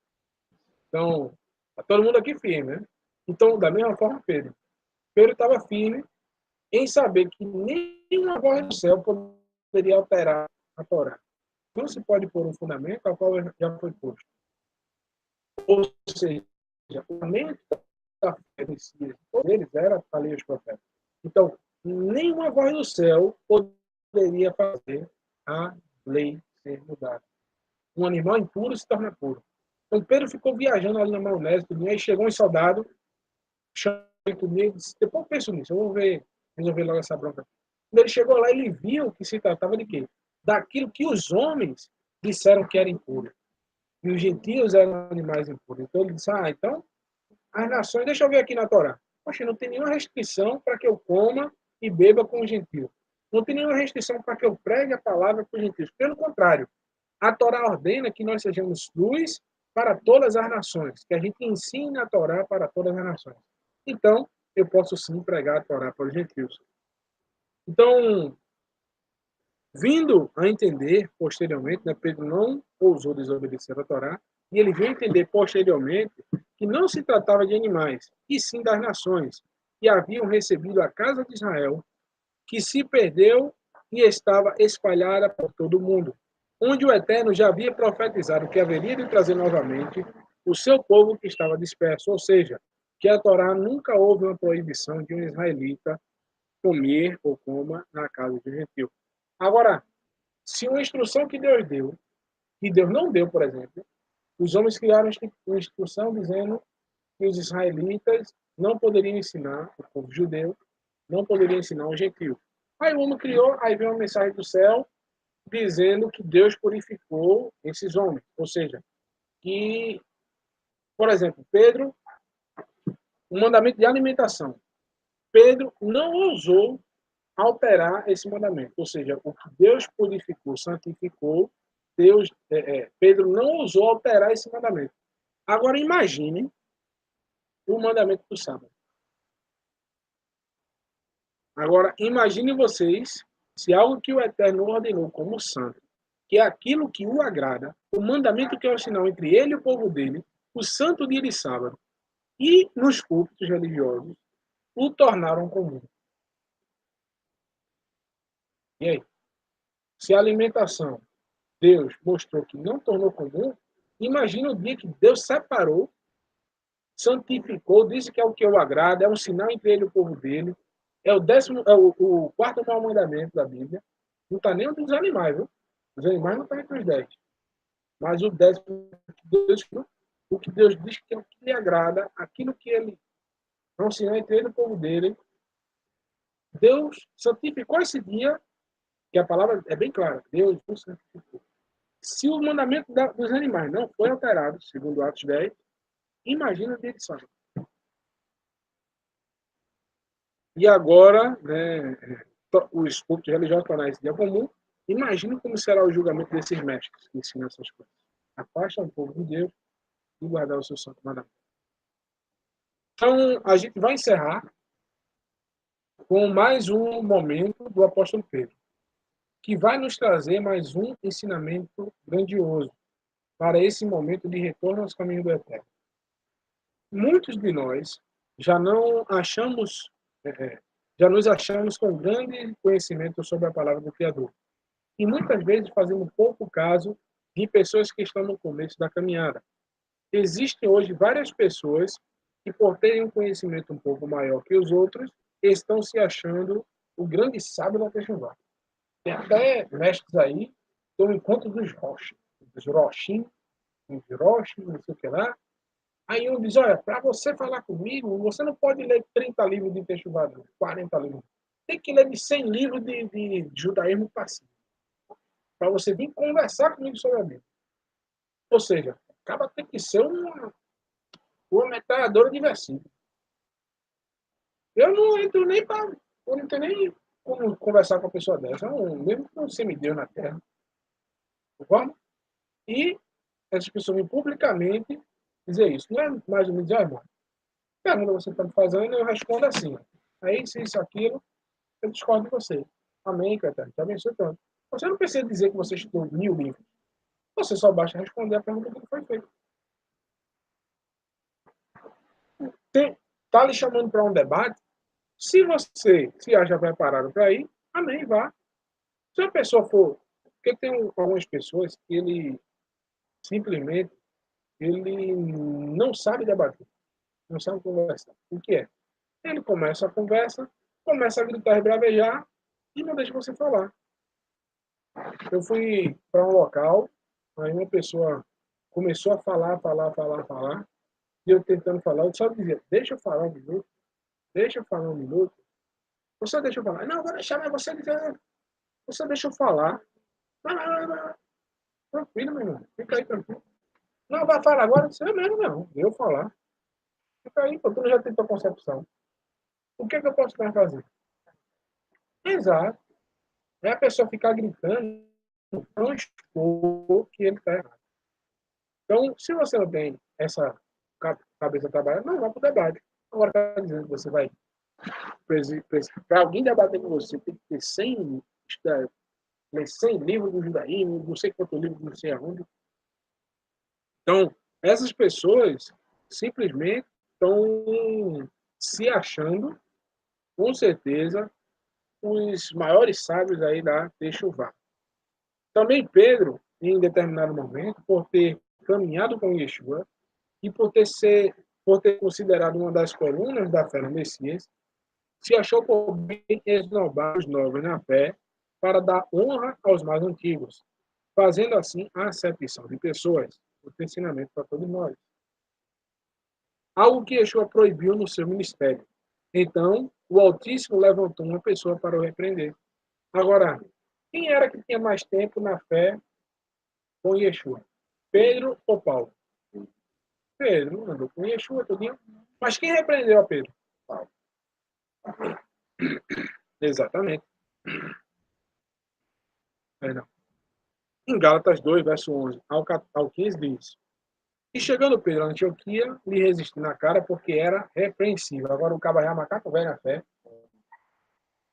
Então, tá todo mundo aqui firme, né? Então, da mesma forma, Pedro. Pedro estava firme em saber que nenhuma voz do céu poderia alterar a Torá. Não se pode pôr um fundamento ao qual já foi posto. Ou seja, o fundamento da fé do Messias, eles era a lei dos profetas. Então, nenhuma voz do céu poderia fazer a lei ser mudada. Um animal impuro se torna puro. Então, Pedro ficou viajando ali na maionese, e aí chegou um soldado, chamou comigo, disse, depois eu penso nisso, eu vou resolver logo essa bronca. Quando ele chegou lá, ele viu que se tratava de quê? Daquilo que os homens disseram que era impuro. E os gentios eram animais impuros. Então ele disse, então, as nações, deixa eu ver aqui na Torá. Poxa, não tem nenhuma restrição para que eu coma e beba com os gentios. Não tem nenhuma restrição para que eu pregue a palavra para os gentios. Pelo contrário, a Torá ordena que nós sejamos luz para todas as nações, que a gente ensine a Torá para todas as nações. Então, eu posso sim pregar a Torá para os gentios. Então, vindo a entender posteriormente, né, Pedro não ousou desobedecer a Torá, e ele veio entender posteriormente que não se tratava de animais, e sim das nações, que haviam recebido a casa de Israel, que se perdeu e estava espalhada por todo o mundo, onde o Eterno já havia profetizado que haveria de trazer novamente o seu povo que estava disperso, ou seja, que a Torá nunca houve uma proibição de um israelita comer ou coma na casa de um gentil. Agora, se uma instrução que Deus deu, que Deus não deu, por exemplo, os homens criaram uma instrução dizendo que os israelitas não poderiam ensinar, o povo judeu, não poderia ensinar um gentil. Aí o homem criou, aí veio uma mensagem do céu dizendo que Deus purificou esses homens. Ou seja, que, por exemplo, Pedro, um mandamento de alimentação. Pedro não ousou alterar esse mandamento. Ou seja, o que Deus purificou, santificou, Pedro não ousou alterar esse mandamento. Agora imagine o mandamento do sábado. Agora imagine vocês se algo que o Eterno ordenou como santo, que é aquilo que o agrada, o mandamento que é o sinal entre ele e o povo dele, o santo dia de sábado, e nos cultos religiosos, o tornaram comum. E aí? Se a alimentação Deus mostrou que não tornou comum, imagina o dia que Deus separou, santificou, disse que é o que eu agrado, é um sinal entre ele e o povo dele, é o quarto maior mandamento da Bíblia, não está nem dos animais, viu? Os animais não estão entre os 10. Mas o 10º, o que Deus diz que é o que lhe agrada, aquilo que ele é um sinal entre ele e o povo dele, Deus santificou esse dia, que a palavra é bem clara, Deus o santificou. Se o mandamento dos animais não foi alterado, segundo Atos 10, imagina o dia de sábado. E agora, né, os cultos religiosos tornaram esse dia comum, imagina como será o julgamento desses mestres que ensinam essas coisas. Afasta o povo de Deus e guardar o seu santo mandamento. Então, a gente vai encerrar com mais um momento do apóstolo Pedro, que vai nos trazer mais um ensinamento grandioso para esse momento de retorno aos caminhos do Eterno. Muitos de nós já não achamos, já nos achamos com grande conhecimento sobre a palavra do Criador. E muitas vezes fazemos pouco caso de pessoas que estão no começo da caminhada. Existem hoje várias pessoas que, por terem um conhecimento um pouco maior que os outros, estão se achando o grande sábio da Techuvá. Tem até mestres aí, do encontro dos Roshim, os Roshim, não sei o que lá. Aí um diz, olha, para você falar comigo, você não pode ler 30 livros de Techuvá, 40 livros. Tem que ler de 100 livros de judaísmo passivo. Para você vir conversar comigo sobre a Bíblia. Ou seja, acaba tem que ser uma metralhadora de versículos. Eu não entro nem para. Eu não tenho nem como conversar com uma pessoa dessa. Mesmo que você me deu na terra. Concorda? E essas pessoas vêm publicamente dizer isso. Não é mais ou menos, irmão. Pergunta você está me fazendo, eu respondo assim. Aí, isso, aquilo, eu discordo de você. Amém, Caetano. Te abençoe tanto. Você não precisa dizer que você estudou 1000 livros. Você só basta responder a pergunta que foi feita. Está lhe chamando para um debate? Se você se acha preparado para ir, amém, vá. Se a pessoa for... Porque tem algumas pessoas que ele simplesmente ele não sabe debater, não sabe conversar. O que é? Ele começa a conversa, começa a gritar e bravejar e não deixa você falar. Eu fui para um local, aí uma pessoa começou a falar, e eu tentando falar, eu só dizia, deixa eu falar um minuto, deixa eu falar um minuto. Você deixa eu falar. Não, vou deixar, mas você deixa eu falar. Não. Tranquilo, meu irmão. Fica aí tranquilo. Não, vai falar agora? Você mesmo não. Eu falar. Fica aí, pô, tu já tem tua concepção. O que é que eu posso mais fazer? Exato. É a pessoa ficar gritando, não expor que ele está errado. Então, se você não tem essa cabeça trabalhada, não vá para o debate. Agora, está dizendo que você vai. Para alguém debater com você, tem que ter 100, ler 100 livros do judaísmo, não sei quanto livro, não sei aonde. Então, essas pessoas simplesmente estão se achando, com certeza, os maiores sábios aí da Techuvá. Também Pedro, em determinado momento, por ter caminhado com Yeshua e por ter considerado uma das colunas da fé no Messias, se achou por bem esnobar os novos na fé para dar honra aos mais antigos, fazendo assim a acepção de pessoas, o ensinamento para todos nós. Algo que Yeshua proibiu no seu ministério. Então, o Altíssimo levantou uma pessoa para o repreender. Agora, quem era que tinha mais tempo na fé com Yeshua? Pedro ou Paulo? Pedro andou com Yeshua tudinho. Mas quem repreendeu a Pedro? Paulo. Exatamente. Perdão. Em Gálatas 2, verso 11 ao 15 diz: E chegando Pedro a Antioquia, lhe resistiu na cara porque era repreensível. Agora o cabo é macaco velho na fé.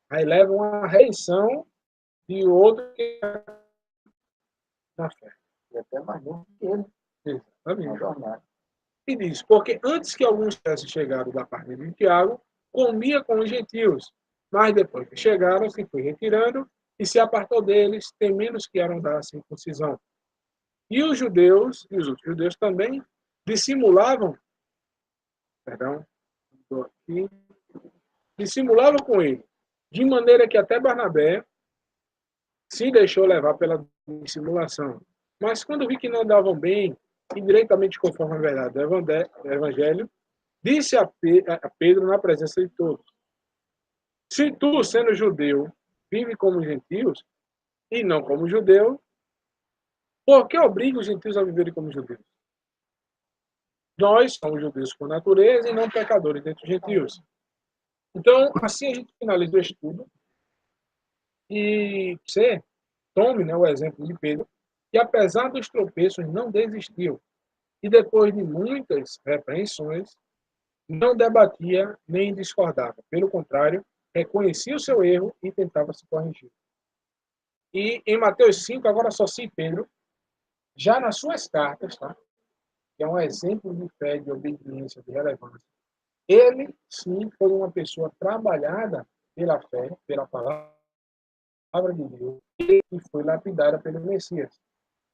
Aí leva uma redenção de outro que é na fé. E até mais novo que ele. Exatamente. E diz, porque antes que alguns tivessem chegado da parte de Tiago, comia com os gentios, mas depois que chegaram, se foi retirando e se apartou deles, temendo que eram da circuncisão. E os judeus, e os outros judeus também, dissimulavam, dissimulavam com ele, de maneira que até Barnabé se deixou levar pela dissimulação. Mas quando vi que não andavam bem e diretamente conforme a verdade do Evangelho, disse a Pedro na presença de todos: Se tu, sendo judeu, vive como gentios e não como judeu, por que obriga os gentios a viverem como judeus? Nós somos judeus por natureza e não pecadores dentre os gentios. Então, assim a gente finaliza o estudo e você tome, né, o exemplo de Pedro, que apesar dos tropeços não desistiu e depois de muitas repreensões não debatia nem discordava. Pelo contrário, reconhecia o seu erro e tentava se corrigir. E em Mateus 5, agora só se Pedro, já nas suas cartas, tá? Que é um exemplo de fé, de obediência, de relevância. Ele, sim, foi uma pessoa trabalhada pela fé, pela palavra de Deus, e foi lapidada pelo Messias.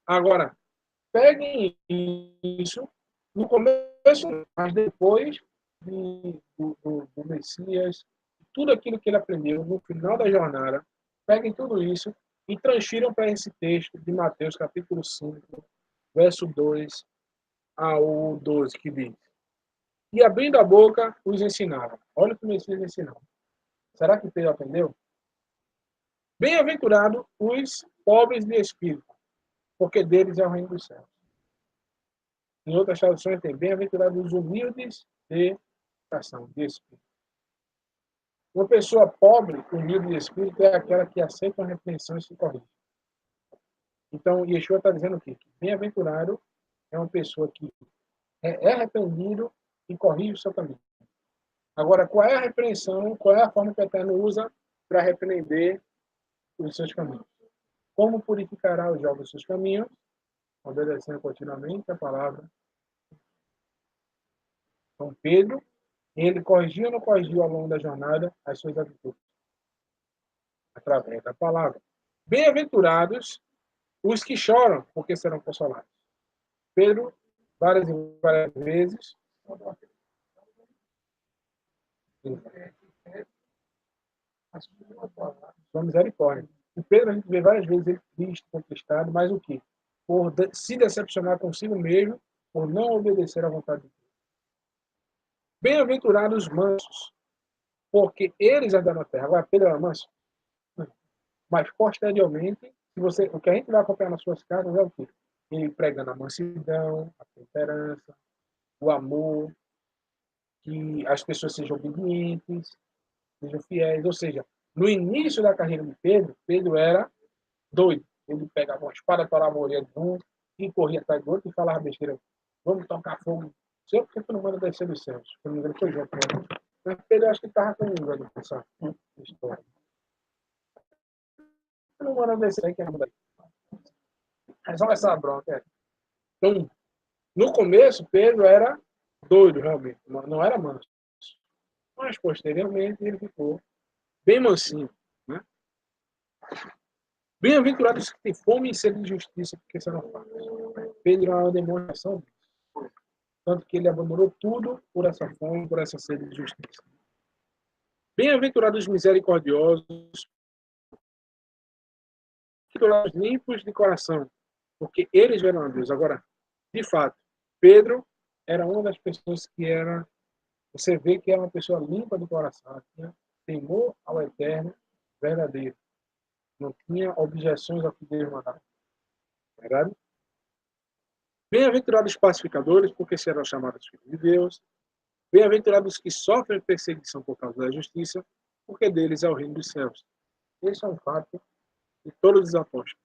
Agora, peguem isso no começo, mas depois do Messias, tudo aquilo que ele aprendeu no final da jornada, peguem tudo isso e transfiram para esse texto de Mateus, capítulo 5, verso 2 ao 12, que diz: E abrindo a boca, os ensinava. Olha o que o Messias ensinou. Será que Pedro aprendeu? Bem-aventurado os pobres de espírito, porque deles é o reino dos céus. Em outras traduções tem bem-aventurados os humildes de coração, de espírito. Uma pessoa pobre, humilde de espírito, é aquela que aceita a repreensão e se corrige. Então, Yeshua está dizendo o quê? Que bem-aventurado é uma pessoa que é arrependido e corrige o seu caminho. Agora, qual é a repreensão, qual é a forma que o Eterno usa para repreender os seus caminhos? Como purificará os jovens dos seus caminhos? obedecendo continuamente a palavra. Então, Pedro, ele corrigiu ou não corrigiu ao longo da jornada as suas atitudes? Através da palavra. Bem-aventurados os que choram, porque serão consolados. Pedro, várias e várias vezes, sua misericórdia. E Pedro, a gente vê várias vezes ele triste, conquistado, mas o quê? Por se decepcionar consigo mesmo, por não obedecer à vontade de Deus. Bem-aventurados os mansos, porque eles andaram na terra. Agora, Pedro era manso? Mas, posteriormente, o que a gente vai acompanhar nas suas cartas é o quê? Ele pregando a mansidão, a temperança, o amor, que as pessoas sejam obedientes, sejam fiéis. Ou seja, no início da carreira de Pedro, Pedro era doido. Ele pegava uma espada, parava a orelha de um e corria atrás do outro e falava besteira. Vamos tocar fogo. Senhor, por que tu não manda descer dos céus? Se não me engano, foi João. Mas Pedro, acho que estava comigo nessa história. Tu não manda descer aí, que é daí. É só essa bronca. É. Então, no começo, Pedro era doido, realmente. Não era manso. Mas, posteriormente, ele ficou bem mansinho. Né? Bem-aventurados que têm fome e sede de justiça, porque serão fartos. Pedro é uma demonstração disso. Tanto que ele abandonou tudo por essa fome, por essa sede de justiça. Bem-aventurados misericordiosos, bem-aventurados limpos de coração, porque eles verão a Deus. Agora, de fato, Pedro era uma das pessoas que era, você vê que era uma pessoa limpa de coração, tinha temor ao eterno verdadeiro. Não tinha objeções ao que Deus mandava. Verdade? Bem-aventurados pacificadores, porque serão chamados filhos de Deus. Bem-aventurados que sofrem perseguição por causa da justiça, porque deles é o reino dos céus. Esse é um fato de todos os apóstolos.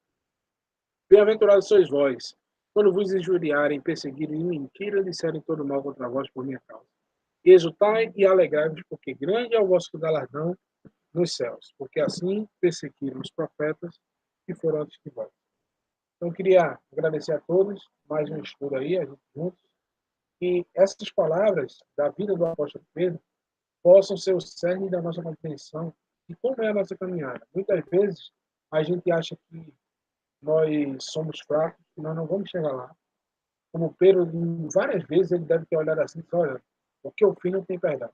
Bem-aventurados sois vós, quando vos injuriarem, perseguirem e mentirem, disserem todo mal contra vós por minha causa. Exultai e alegrai-vos, porque grande é o vosso galardão nos céus, porque assim perseguiram os profetas que foram antes de vós. Então, eu queria agradecer a todos, mais um estudo aí, a gente juntos, e essas palavras da vida do apóstolo Pedro possam ser o cerne da nossa compreensão de como é a nossa caminhada. Muitas vezes a gente acha que nós somos fracos, que nós não vamos chegar lá. Como Pedro, várias vezes, ele deve ter olhado assim e disse, olha, o que eu fiz não tem perdão.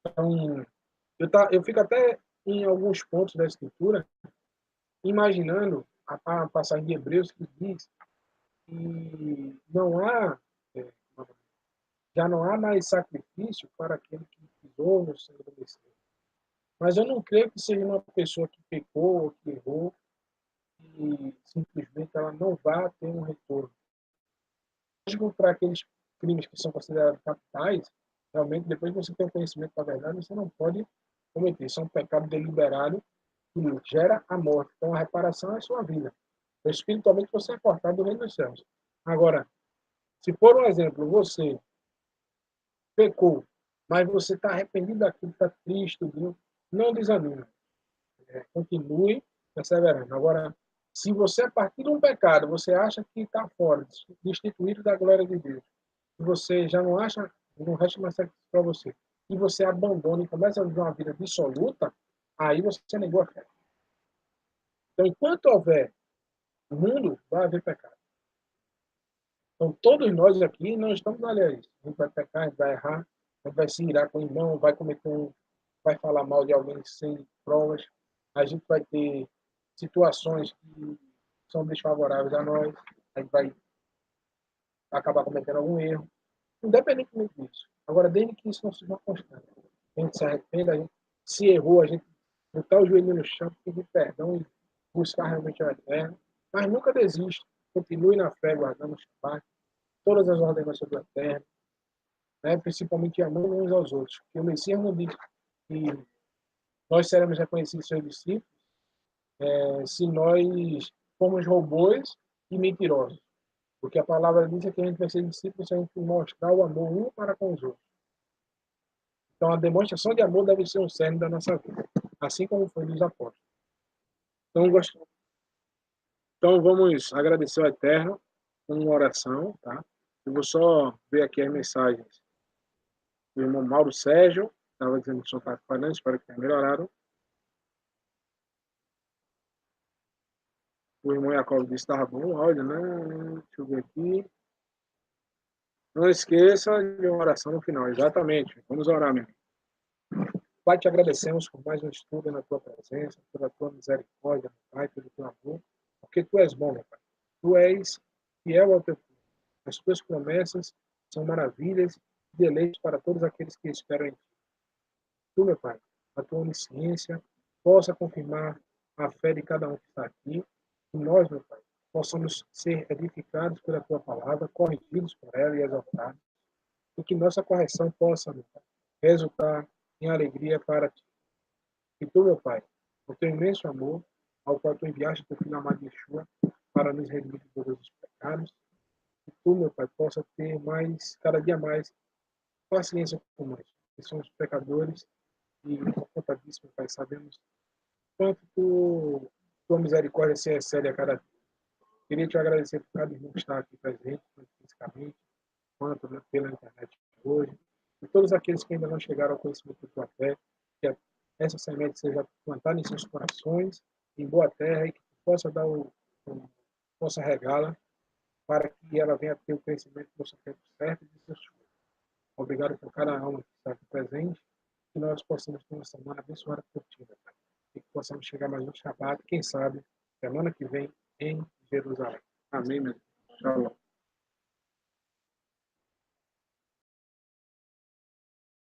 Então, eu fico até em alguns pontos da Escritura, imaginando a passagem de Hebreus que diz que não há, já não há mais sacrifício para aquele que pisou no sangue do Messias. Mas eu não creio que seja uma pessoa que pecou ou que errou e simplesmente ela não vá ter um retorno. Mesmo para aqueles crimes que são considerados capitais, realmente, depois que você tem o conhecimento da verdade, você não pode cometer. Isso é um pecado deliberado que gera a morte. Então, a reparação é a sua vida. Então, espiritualmente, você é cortado do reino dos céus. Agora, se por um exemplo, você pecou, mas você está arrependido daquilo, está triste, viu? Não desanime. Continue perseverando. Agora, se você, a partir de um pecado, você acha que está fora, destituído da glória de Deus, e você já não acha, não resta mais sacrifício para você, e você abandona e começa a viver uma vida dissoluta, aí você negou a fé. Então, enquanto houver mundo, vai haver pecado. Então, todos nós aqui não estamos alheios. A gente vai pecar, a gente vai errar, a gente vai se irar com o irmão, vai falar mal de alguém sem provas, a gente vai ter situações que são desfavoráveis a nós, a gente vai acabar cometendo algum erro, independentemente disso. Agora, desde que isso não seja uma constante, a gente se arrependa, a gente se errou, a gente botar o joelho no chão, pedir perdão e buscar realmente o eterno, mas nunca desista, continue na fé, guardando os pactos, todas as ordenanças do eterno, né? Principalmente amando uns aos outros, porque o Messias não disse que nós seremos reconhecidos seus discípulos se nós formos robôs e mentirosos. Porque a palavra diz que a gente vai ser discípulos se a gente mostrar o amor um para com os outros. Então, a demonstração de amor deve ser o cerne da nossa vida, assim como foi dos apóstolos. Então, Então, vamos agradecer ao Eterno com uma oração, tá? Eu vou só ver aqui as mensagens do irmão Mauro Sérgio, estava dizendo que o som está falhando, espero que tenha melhorado. O irmão Jacob disse que estava bom o áudio, né? Deixa eu ver aqui. Não esqueça de uma oração no final, exatamente. Vamos orar, meu irmão. Pai, te agradecemos por mais um estudo na tua presença, pela tua misericórdia, meu Pai, pelo teu amor, porque tu és bom, meu Pai. Tu és fiel ao teu povo. As tuas promessas são maravilhas e deleites para todos aqueles que esperam em ti. Tu, meu Pai, a tua onisciência possa confirmar a fé de cada um que está aqui, e nós, meu Pai, possamos ser edificados pela tua palavra, corrigidos por ela e exaltados, e que nossa correção possa, meu Pai, resultar em alegria para ti. E tu, meu Pai, por teu imenso amor, ao qual tu enviaste teu filho amado Yeshua para nos redimir de todos os pecados, que tu, meu Pai, possa ter mais, cada dia mais, paciência com nós, que somos pecadores e, por conta disso, meu Pai, sabemos quanto tua misericórdia se excede a cada dia. Queria te agradecer por cada irmão que está aqui presente, tanto fisicamente, quanto pela internet hoje, e todos aqueles que ainda não chegaram ao conhecimento da tua fé, que essa semente seja plantada em seus corações, em boa terra, e que possa dar possa regá-la, para que ela venha a ter o crescimento do seu tempo certo e de seus frutos. Obrigado por cada alma que está aqui presente, que nós possamos ter uma semana abençoada por ti, meu Pai. E que possamos chegar mais um Shabbat, quem sabe, semana que vem, em Jerusalém. Amém, meu Deus. Shalom.